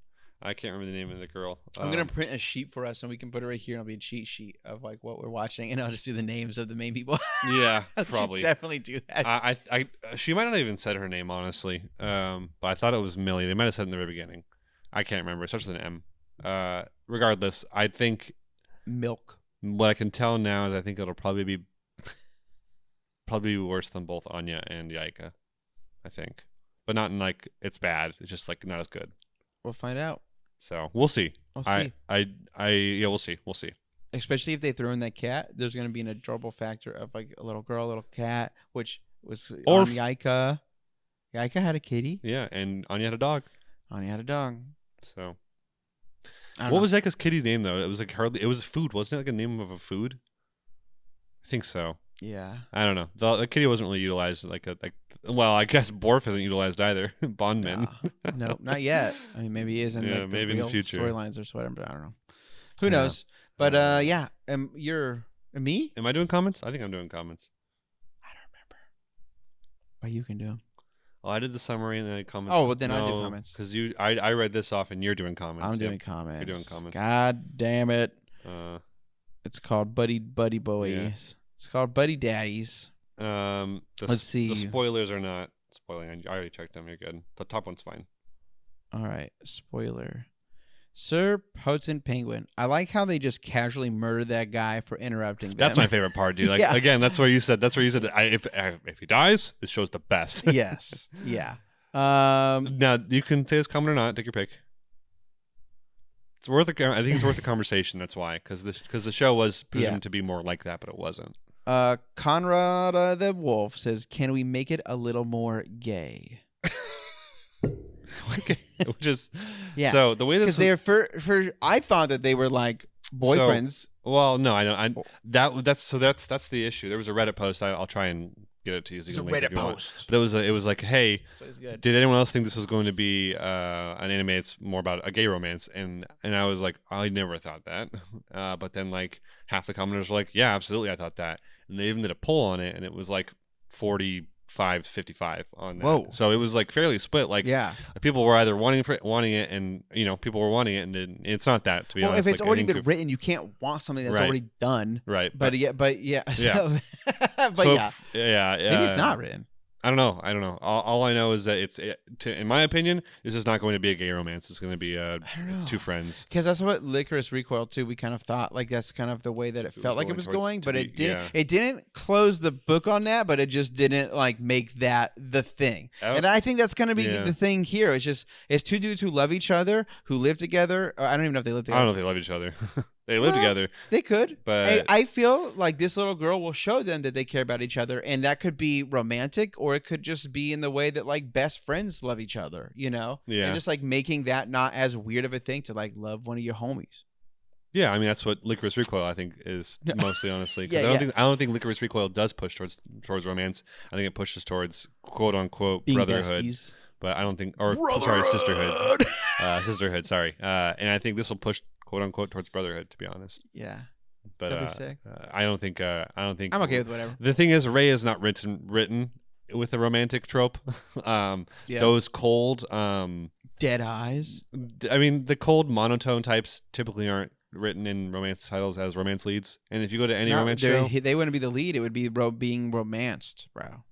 I can't remember the name of the girl. I'm gonna print a sheet for us, and we can put it right here, and it'll be a cheat sheet of like what we're watching, and I'll just do the names of the main people. Yeah, probably. Definitely do that. I she might not even said her name honestly. But I thought it was Millie. They might have said it in the very beginning. I can't remember. It starts with an M. Regardless, I think Milk. what I can tell now is I think it'll probably be worse than both Anya and Yaika. I think, but not in like it's bad. It's just like not as good. We'll find out. So we'll see. We'll see. Yeah, we'll see. We'll see. Especially if they throw in that cat, there's gonna be an adorable factor of like a little girl, a little cat, which was on Yaika. Yaika had a kitty. Yeah, and Anya had a dog. Anya had a dog. So, what was Yaika's kitty's name though? It was like hardly. It was food, wasn't it? Like a name of a food. I think so. Yeah. I don't know. The kitty wasn't really utilized well, I guess Borf isn't utilized either. Bondman. No, not yet. I mean, maybe he is in the maybe in the future storylines or whatever, but I don't know. Who knows? But yeah, you're me? Am I doing comments? I think I'm doing comments. I don't remember. But you can do them. Oh, I did the summary and then I comments. Oh, well, then I do comments. Because I read this off and you're doing comments. I'm doing comments. You're doing comments. God damn it. It's called Buddy Boys. Yeah. It's called Buddy Daddies. Let's see. The spoilers are not spoiling. I already checked them. You're good. The top one's fine. All right. Spoiler. Sir Potent Penguin. I like how they just casually murdered that guy for interrupting them. That's my favorite part, dude. Like again, that's where you said. If he dies, it shows the best. Yes. Yeah. Now you can say this comment or not. Take your pick. It's worth I think it's worth a conversation. That's why, because the show was presumed to be more like that, but it wasn't. Conrad the Wolf says, "Can we make it a little more gay?" Okay. Which is So the way this they're for I thought that they were like boyfriends. Well, no, I don't. That's the issue. There was a Reddit post. I'll try and get it to you. It's a Reddit post. But it was like, hey, did anyone else think this was going to be an anime? It's more about a gay romance, and I was like, I never thought that. But then like half the commenters were like, yeah, absolutely, I thought that, and they even did a poll on it, and it was like 45-55 on that. Whoa. So it was like fairly split. Like, people were either wanting it, and people were wanting it, and it's not that, to be honest. If it's already been written, you can't want something that's already done. Right. But yeah. Yeah. Maybe it's not written. I don't know. All I know is that in my opinion, this is not going to be a gay romance. It's going to be it's two friends. Because that's what Licorice Recoil too. We kind of thought like that's kind of the way that it felt like it was going, but it didn't. Yeah. It didn't close the book on that, but it just didn't like make that the thing. And I think that's going to be the thing here. It's two dudes who love each other, who live together. I don't even know if they live together. I don't know if they love each other. They live together. They could. But I feel like this little girl will show them that they care about each other, and that could be romantic, or it could just be in the way that like best friends love each other, Yeah. And just like making that not as weird of a thing to like love one of your homies. Yeah, I mean that's what Licorice Recoil I think is mostly, honestly. I don't think Licorice Recoil does push towards romance. I think it pushes towards quote unquote being brotherhood. Besties. But I don't think sisterhood. Sisterhood, sorry. And I think this will push quote unquote towards brotherhood, to be honest. Yeah. But that'd be sick. I don't think I'm okay with whatever. The thing is, Ray is not written with a romantic trope. Those cold dead eyes. I mean, the cold monotone types typically aren't written in romance titles as romance leads. And if you go to any romance show, they wouldn't be the lead. It would be being romanced, bro.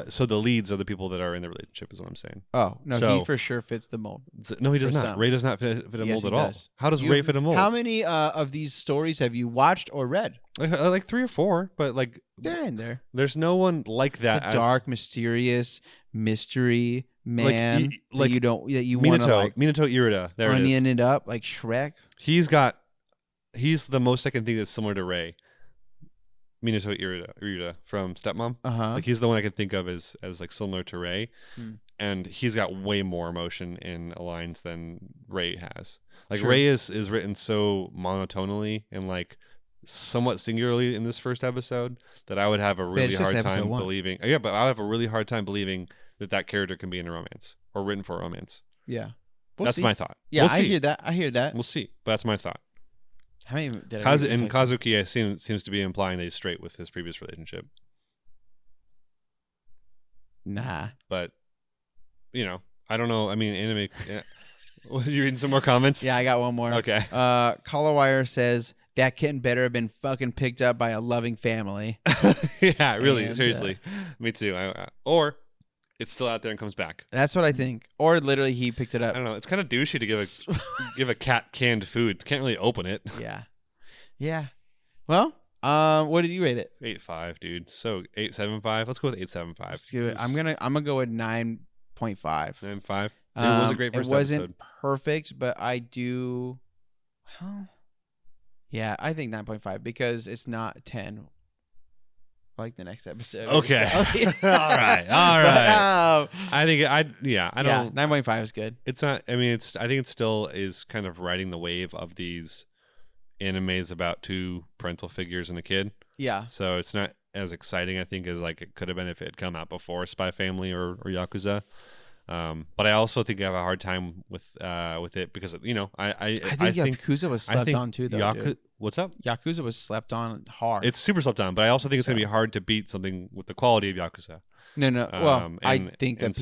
So the leads are the people that are in the relationship, is what I'm saying. Oh no, he for sure fits the mold. No, he does not. Some. Ray does not fit a mold at all. How does Ray fit a mold? How many of these stories have you watched or read? Like 3 or 4, but like they're in there. There's no one like that. The dark, mysterious mystery man that you want to like Minato Irida. There onion it up like Shrek. He's the most I can think that's similar to Ray. Minato Irida from Stepmom. Like he's the one I can think of as like similar to Ray, and he's got way more emotion in lines than Ray has. Like Ray is written so monotonally and like somewhat singularly in this first episode that I would have a really hard time believing. But I would have a really hard time believing that character can be in a romance or written for a romance. Yeah. That's my thought. Yeah, we'll I hear that. We'll see. But that's my thought. How many did Kazuki seems to be implying that he's straight with his previous relationship. Nah. But, I don't know. I mean, anime... Yeah. You reading some more comments? Yeah, I got one more. Okay. Colorwire says, that kitten better have been fucking picked up by a loving family. Yeah, really. Seriously. Me too. Or it's still out there and comes back. That's what I think. Or literally he picked it up. I don't know. It's kind of douchey to give a cat canned food. Can't really open it. Yeah. Yeah. Well, what did you rate it? 8.5, dude. So 8.75. Let's go with 8.75. Let's do it. I'm gonna go with 9.5. 9.5. It was a great first episode. It wasn't perfect, but I do. Well, yeah, I think 9.5 because it's not 10. Like the next episode. Okay. All right. But, I think I don't. 9.5 is good. It's not. I mean, I think it still is kind of riding the wave of these animes about two parental figures and a kid. Yeah. So it's not as exciting, I think, as like it could have been if it had come out before Spy Family or Yakuza. But I also think I have a hard time with it because I think Yakuza was slept on too, though. What's up? Yakuza was slept on hard. It's super slept on, but I also think it's gonna be hard to beat something with the quality of Yakuza. No. Well, I think that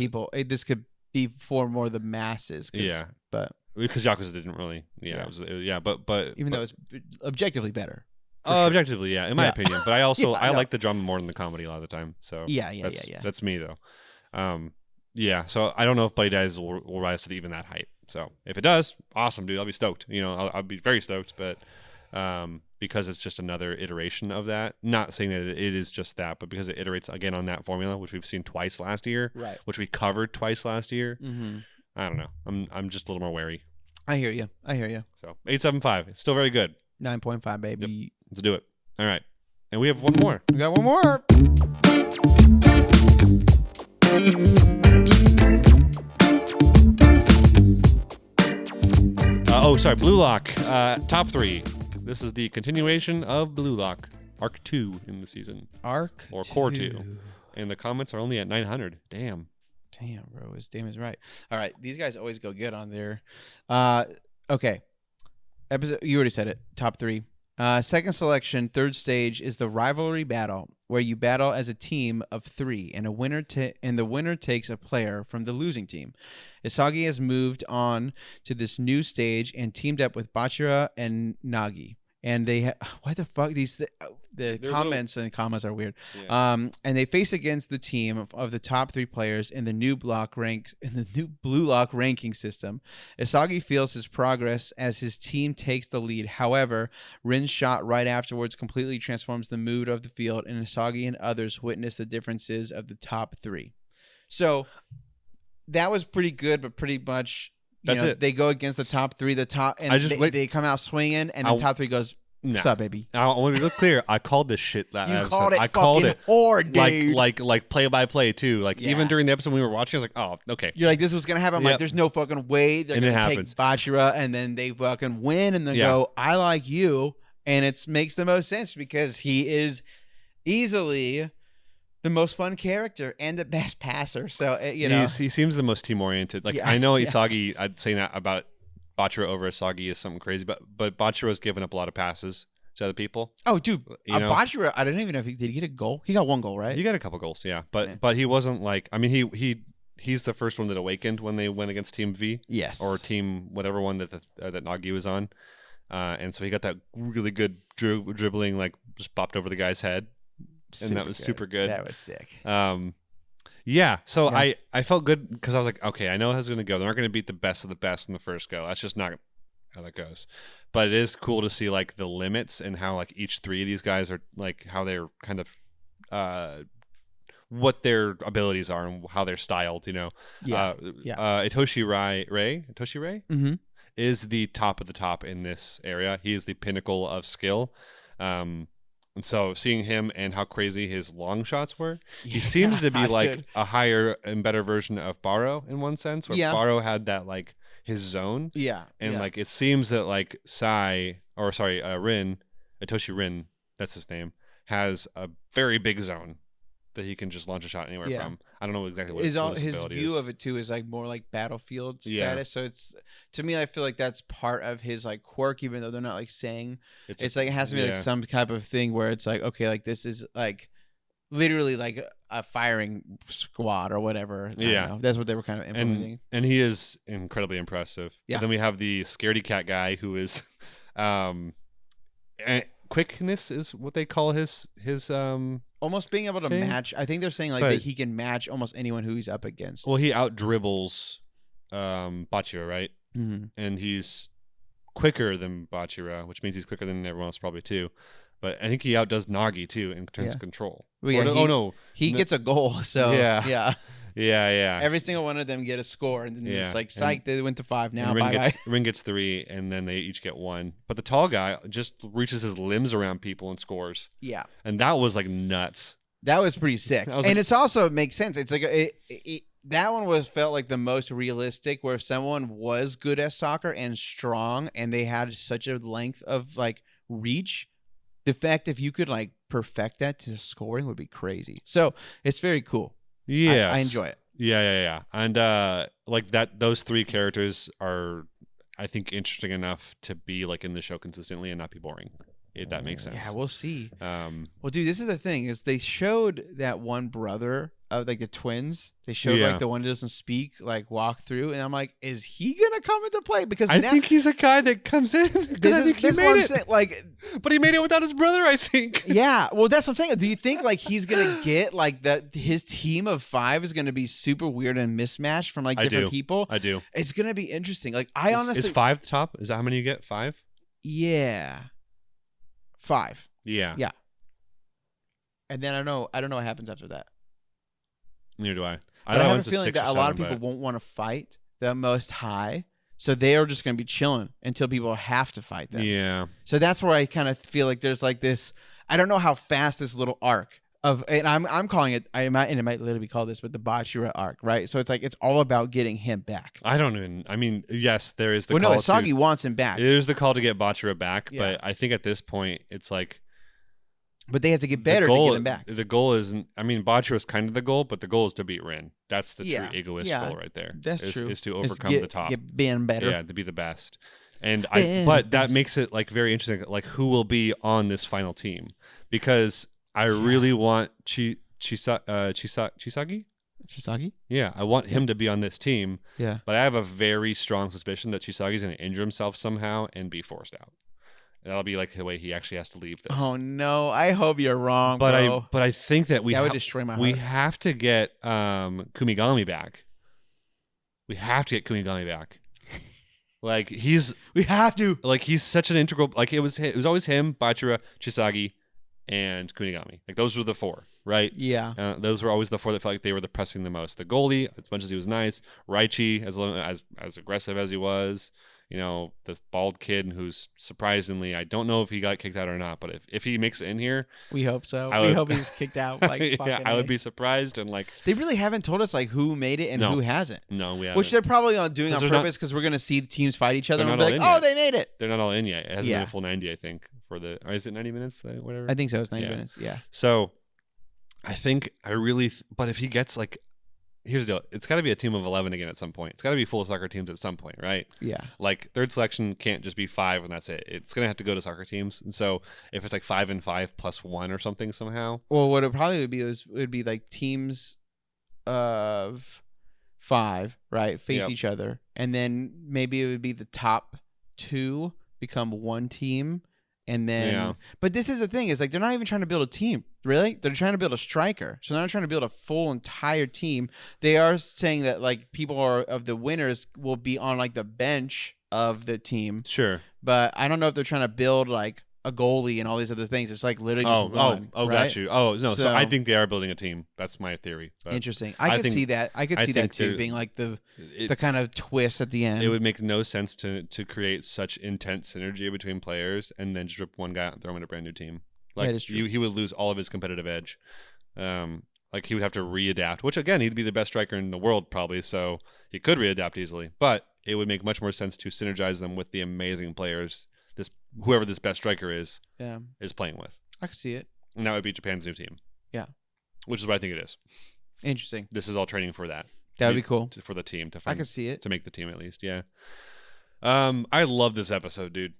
this could be for more the masses. Yeah, but because Yakuza didn't really. Yeah, but even though it's objectively better. Objectively, yeah, in my opinion. But I also I like the drama more than the comedy a lot of the time. So yeah. That's me though. Yeah, so I don't know if Buddy Dies will rise to even that height. So if it does, awesome, dude. I'll be stoked. I'll be very stoked. But because it's just another iteration of that. Not saying that it is just that, but because it iterates again on that formula, which we've seen twice last year, right? Which we covered twice last year. Mm-hmm. I don't know. I'm just a little more wary. I hear you. So 8.75. It's still very good. 9.5, baby. Yep. Let's do it. All right, and we have one more. We got one more. Bluelock. Top 3. This is the continuation of Bluelock, Arc 2 in the season. Core 2. And the comments are only at 900. Damn, bro. His damn is right. All right. These guys always go good on there. Okay. Episode. You already said it. Top 3. Second selection, third stage is the rivalry battle, where you battle as a team of 3, and the winner takes a player from the losing team. Isagi has moved on to this new stage and teamed up with Bachira and Nagi. And they what the fuck the comments and commas are weird. Yeah. And they face against the team of the top 3 players in the new Bluelock ranking system. Isagi feels his progress as his team takes the lead. However, Rin's shot right afterwards completely transforms the mood of the field, and Isagi and others witness the differences of the top 3. So that was pretty good, but pretty much that's it. They go against the top 3, they come out swinging, and the top 3 goes, what's up, baby? I want to be clear. I called this shit that you episode. Called it I called it hard, dude. Like play by play too. Like even during the episode we were watching, I was like, oh, okay. You're like, this was gonna happen. I'm like, there's no fucking way they're gonna take Bachira, and then they fucking win, and then go, I like you, and it makes the most sense because he is easily the most fun character and the best passer. So he seems the most team oriented. Like I know Isagi, I'd say that about Bachira over Isagi is something crazy, but Bachira's given up a lot of passes to other people. Oh, dude, Bachira, I don't even know if did he get a goal. He got one goal, right? He got a couple goals, yeah. But he wasn't like. I mean, he's the first one that awakened when they went against Team V, yes, or Team whatever one that Nagi was on, and so he got that really good dribbling, like just bopped over the guy's head. And that was super good. That was sick. Yeah. So I felt good because I was like, okay, I know how it's going to go. They're not going to beat the best of the best in the first go. That's just not how that goes. But it is cool to see like the limits and how like each 3 of these guys are like how they're kind of what their abilities are and how they're styled. Itoshi Ray mm-hmm. is the top of the top in this area. He is the pinnacle of skill. And so seeing him and how crazy his long shots were, he seems to be like a higher and better version of Baro in one sense, where Baro had that like his zone. Yeah. And like it seems that like Rin, Itoshi Rin, that's his name, has a very big zone. that he can just launch a shot anywhere Yeah. from. I don't know exactly what his ability view is. of it too is like more like battlefield Yeah. status. So it's, to me, I feel like that's part of his like quirk, even though they're not like saying it's like it has to be like some type of thing where it's like, okay, like this is like literally like a firing squad or whatever. I don't know. That's what they were kind of implementing. And he is incredibly impressive. Yeah. But then we have the scaredy cat guy who is quickness is what they call his almost being able to thing? match. I think they're saying like that he can match almost anyone who he's up against. Well, he out dribbles Bachira, right? Mm-hmm. And he's quicker than Bachira, which means he's quicker than everyone else probably too. But I think he outdoes Nagi too in terms of control. Well, yeah, he gets a goal. So yeah. Every single one of them get a score, and then it's like, psych, they went to 5 now. Rin gets 3, and then they each get 1. But the tall guy just reaches his limbs around people and scores. Yeah, and that was like nuts. That was pretty sick. And it's also, it makes sense. It's like that one felt like the most realistic, where if someone was good at soccer and strong, and they had such a length of like reach, the fact if you could like perfect that to scoring would be crazy. So it's very cool. Yeah, I enjoy it. Yeah. And like that, those 3 characters are, I think, interesting enough to be like in the show consistently and not be boring. If that makes sense. Yeah, we'll see. Well, dude, this is the thing: is they showed that one brother of like the twins. They showed like the one who doesn't speak, like walk through, and I'm like, is he gonna come into play? Because I think he's a guy that comes in. This made it. Like, but he made it without his brother, I think. Yeah, well, that's what I'm saying. Do you think like he's gonna get like that? His team of 5 is gonna be super weird and mismatched from like different people. I do. It's gonna be interesting. Like, I honestly, is 5 top? Is that how many you get? 5? Yeah. 5. Yeah. And then I don't know what happens after that. Neither do I. I have a feeling that a lot of people won't want to fight the most high, so they are just going to be chilling until people have to fight them. Yeah. So that's where I kind of feel like there's like this. I don't know how fast this little arc of, and I'm calling it. It might literally be called this, but the Bachira arc, right? So it's like it's all about getting him back. I mean, yes, there is the. Well, no, Isagi wants him back. There's the call to get Bachira back, Yeah. but I think at this point it's like. But they have to get better to get him back. The goal isn't. I mean, Bachira is kind of the goal, but the goal is to beat Rin. That's the true egoist Yeah. goal right there. That's true. Is to overcome the top. Get being better. Yeah, to be the best. And but that makes it like very interesting. Like, who will be on this final team? Because I really want Chisagi. Yeah, I want him to be on this team. Yeah, but I have a very strong suspicion that Chisagi's going to injure himself somehow and be forced out. That'll be like the way he actually has to leave this. Oh no! I hope you're wrong, bro. But I think that that would destroy my heart. We have to get Kumigami back. We have to get Kumigami back. Like we have to. Like he's such an integral. Like it was always him, Bachira, Chisagi, and Kunigami. Like those were the 4, right? Yeah. Those were always the 4 that felt like they were the pressing the most. The goalie, as much as he was nice, Raichi, as aggressive as he was. You know, this bald kid who's surprisingly, I don't know if he got kicked out or not, but if he makes it in here, we hope so. We hope he's kicked out. Like, yeah, I would be surprised. And like, they really haven't told us like who made it and who hasn't. No, we haven't. Which they're probably doing on purpose because we're gonna see the teams fight each other and we'll be like, oh, they made it. They're not all in yet. It hasn't been a full 90, I think. Or is it 90 minutes? Whatever. I think so. It's 90 minutes. Yeah. So, I think but if he gets like. Here's the deal. It's got to be a team of 11 again at some point. It's got to be full soccer teams at some point, right? Yeah. Like third selection can't just be 5 and that's it. It's going to have to go to soccer teams. And so if it's like 5 and 5 plus 1 or something somehow. Well, what it probably would be would be like teams of 5, right? Face each other. And then maybe it would be the top 2 become one team. And then, but this is the thing, is like they're not even trying to build a team, really. They're trying to build a striker. So they're not trying to build a full entire team. They are saying that like people of the winners will be on like the bench of the team. Sure. But I don't know if they're trying to build like a goalie and all these other things. It's like literally just one. Right? Got you. Oh no, so I think they are building a team. That's my theory. Interesting. I could see that. I could see that too, being like the kind of twist at the end. It would make no sense to create such intense synergy between players and then just rip one guy out and throw him in a brand new team. Like that is true. He would lose all of his competitive edge. Like he would have to readapt, which again, he'd be the best striker in the world probably, so he could readapt easily. But it would make much more sense to synergize them with the amazing players whoever this best striker is playing with. I can see it. And that would be Japan's new team. Yeah. which is what I think it is. Interesting. This is all training for that. That would be cool for the team to. I can see it to make the team at least. Yeah. I love this episode, dude.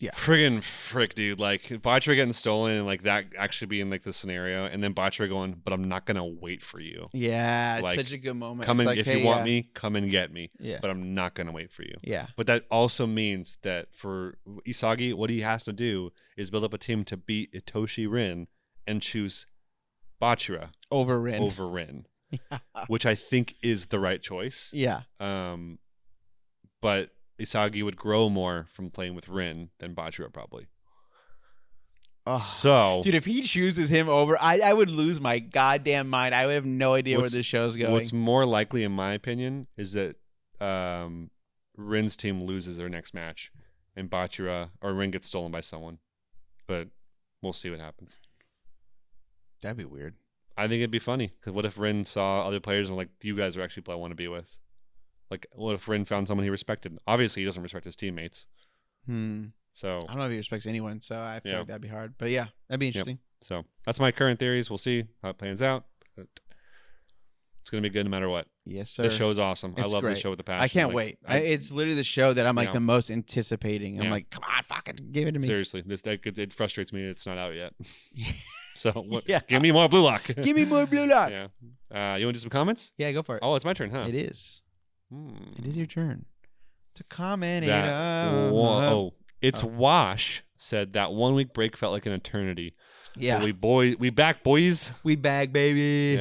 Yeah. Frick, dude. Like Bachira getting stolen and like that actually being like the scenario, and then Bachira going, "But I'm not gonna wait for you." Yeah, like, it's such a good moment. Come it's and like, if hey, you want me, come and get me. Yeah. But I'm not gonna wait for you. Yeah. But that also means that for Isagi, what he has to do is build up a team to beat Itoshi Rin and choose Bachira over Rin. Yeah. Which I think is the right choice. Yeah. But Isagi would grow more from playing with Rin than Bachira probably. Oh, so, dude, if he chooses him over, I would lose my goddamn mind. I would have no idea where this show's going. What's more likely, in my opinion, is that Rin's team loses their next match, and Bachira or Rin gets stolen by someone. But we'll see what happens. That'd be weird. I think it'd be funny because what if Rin saw other players and like, you guys are actually people I want to be with? Like, what if Rin found someone he respected? Obviously, he doesn't respect his teammates. So I don't know if he respects anyone, so I feel like that'd be hard. But yeah, that'd be interesting. Yep. So that's my current theories. We'll see how it plans out. It's gonna be good no matter what. Yes, sir. The show's awesome. It's I love great. this show with the passion. I can't wait. It's literally the show that I'm like the most anticipating. I'm Yeah. like, come on, fucking give it to me. Seriously, it frustrates me. It's not out yet. So Yeah. give me more Bluelock. Give me more Bluelock. Yeah. You want to do some comments? Yeah, go for it. Oh, it's my turn, huh? It is. It is your turn to comment. It's Wash said that 1 week break felt like an eternity. Yeah. So we back, boys. We back, baby.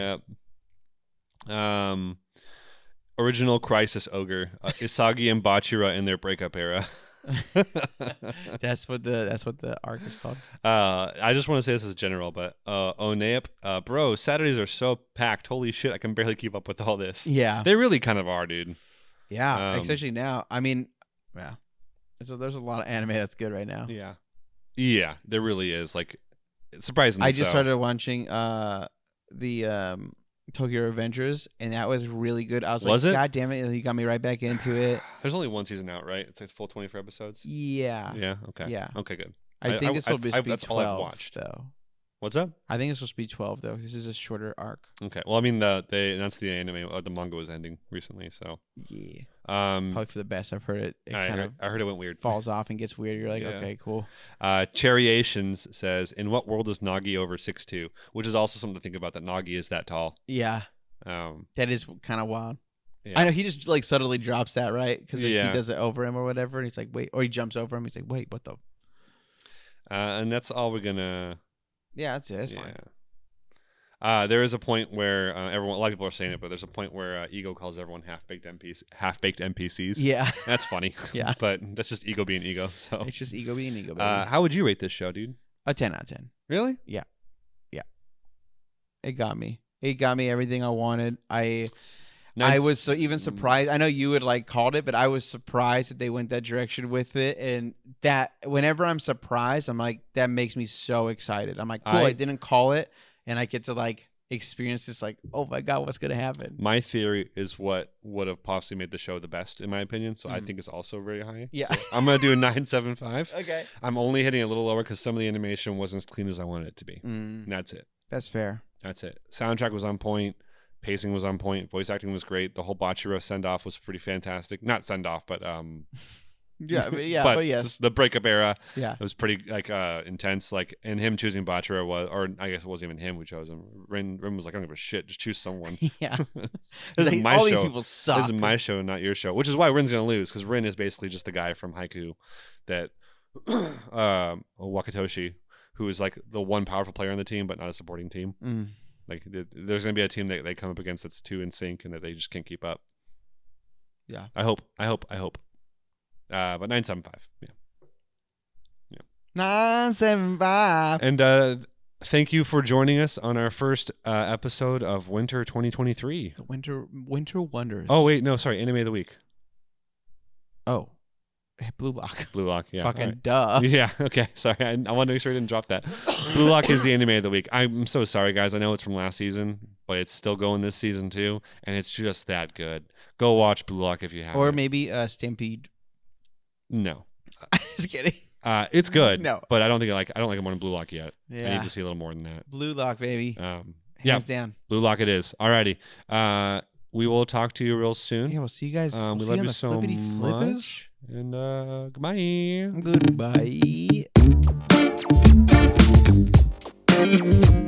Yeah. Original Crisis Ogre, Isagi and Bachira in their breakup era. That's what the arc is called. I just want to say this as general, but Oneap, bro, Saturdays are so packed. Holy shit, I can barely keep up with all this. Yeah. They really kind of are, dude. Yeah, especially now. I mean, yeah. So there's a lot of anime that's good right now. Yeah. Yeah, there really is. Like, surprisingly I just started watching the Tokyo Revengers, and that was really good. I was like, God damn it, you got me right back into it. There's only one season out, right? It's like full 24 episodes? Yeah. Yeah, okay. Yeah. Okay, good. I think this will be 12, that's all I've watched. though. What's up? I think this will be 12, though. This is a shorter arc. Okay. Well, I mean, they announced the anime, the manga was ending recently, so. Yeah. Probably for the best. I've heard it. I heard it went weird. Falls off and gets weird. You're like, okay, cool. Cherryations says, in what world is Nagi over 6'2"? Which is also something to think about, that Nagi is that tall. Yeah. That is kind of wild. Yeah. I know he just like subtly drops that, right? Because he does it over him or whatever, and he's like, wait, or he jumps over him. He's like, wait, what the? And that's all we're gonna. Yeah, that's it. That's fine. There is a point where a lot of people are saying it, but there's a point where Ego calls everyone half-baked NPCs. Yeah, that's funny. Yeah, but that's just Ego being Ego. So it's just Ego being Ego. How would you rate this show, dude? A 10 out of 10. Really? Yeah. It got me. It got me everything I wanted. I was so even surprised. I know you would like called it, but I was surprised that they went that direction with it. And that whenever I'm surprised, I'm like, that makes me so excited. I'm like, cool, I didn't call it, and I get to like experience this. Like, oh my god, what's gonna happen? My theory is what would have possibly made the show the best, in my opinion. So I think it's also very high. Yeah, so I'm gonna do a 9.75. Okay. I'm only hitting a little lower because some of the animation wasn't as clean as I wanted it to be. And that's it. That's fair. That's it. Soundtrack was on point. Pacing was on point. Voice acting was great. The whole Bachira send off was pretty fantastic. Not send off, but but yes, the breakup era. Yeah, it was pretty like intense. Like, and him choosing Bachira was, or I guess it wasn't even him who chose him. Rin was like, I don't give a shit. Just choose someone. Yeah, this is my all show. These people suck. This is my show, not your show. Which is why Rin's gonna lose, because Rin is basically just the guy from Haiku that Wakatoshi, who is like the one powerful player on the team, but not a supporting team. Like, there's going to be a team that they come up against that's too in sync and that they just can't keep up. Yeah. I hope. But 9.75. Yeah. 9.75. And thank you for joining us on our first episode of Winter 2023. The Winter Wonders. Oh, wait. No, sorry. Anime of the Week. Oh. Bluelock. Bluelock, yeah. Fucking right. duh. Yeah, okay. Sorry. I wanted to make sure I didn't drop that. Bluelock is the anime of the week. I'm so sorry, guys. I know it's from last season, but it's still going this season too, and it's just that good. Go watch Bluelock if you haven't. Or maybe Stampede. No. Just kidding. It's good. No. But I don't like more than Bluelock yet. Yeah. I need to see a little more than that. Bluelock, baby. Hands down. Bluelock it is. Alrighty. We will talk to you real soon. Yeah, we'll see you guys. We We'll see love you you on the so flippity flippers. much. And goodbye. Goodbye.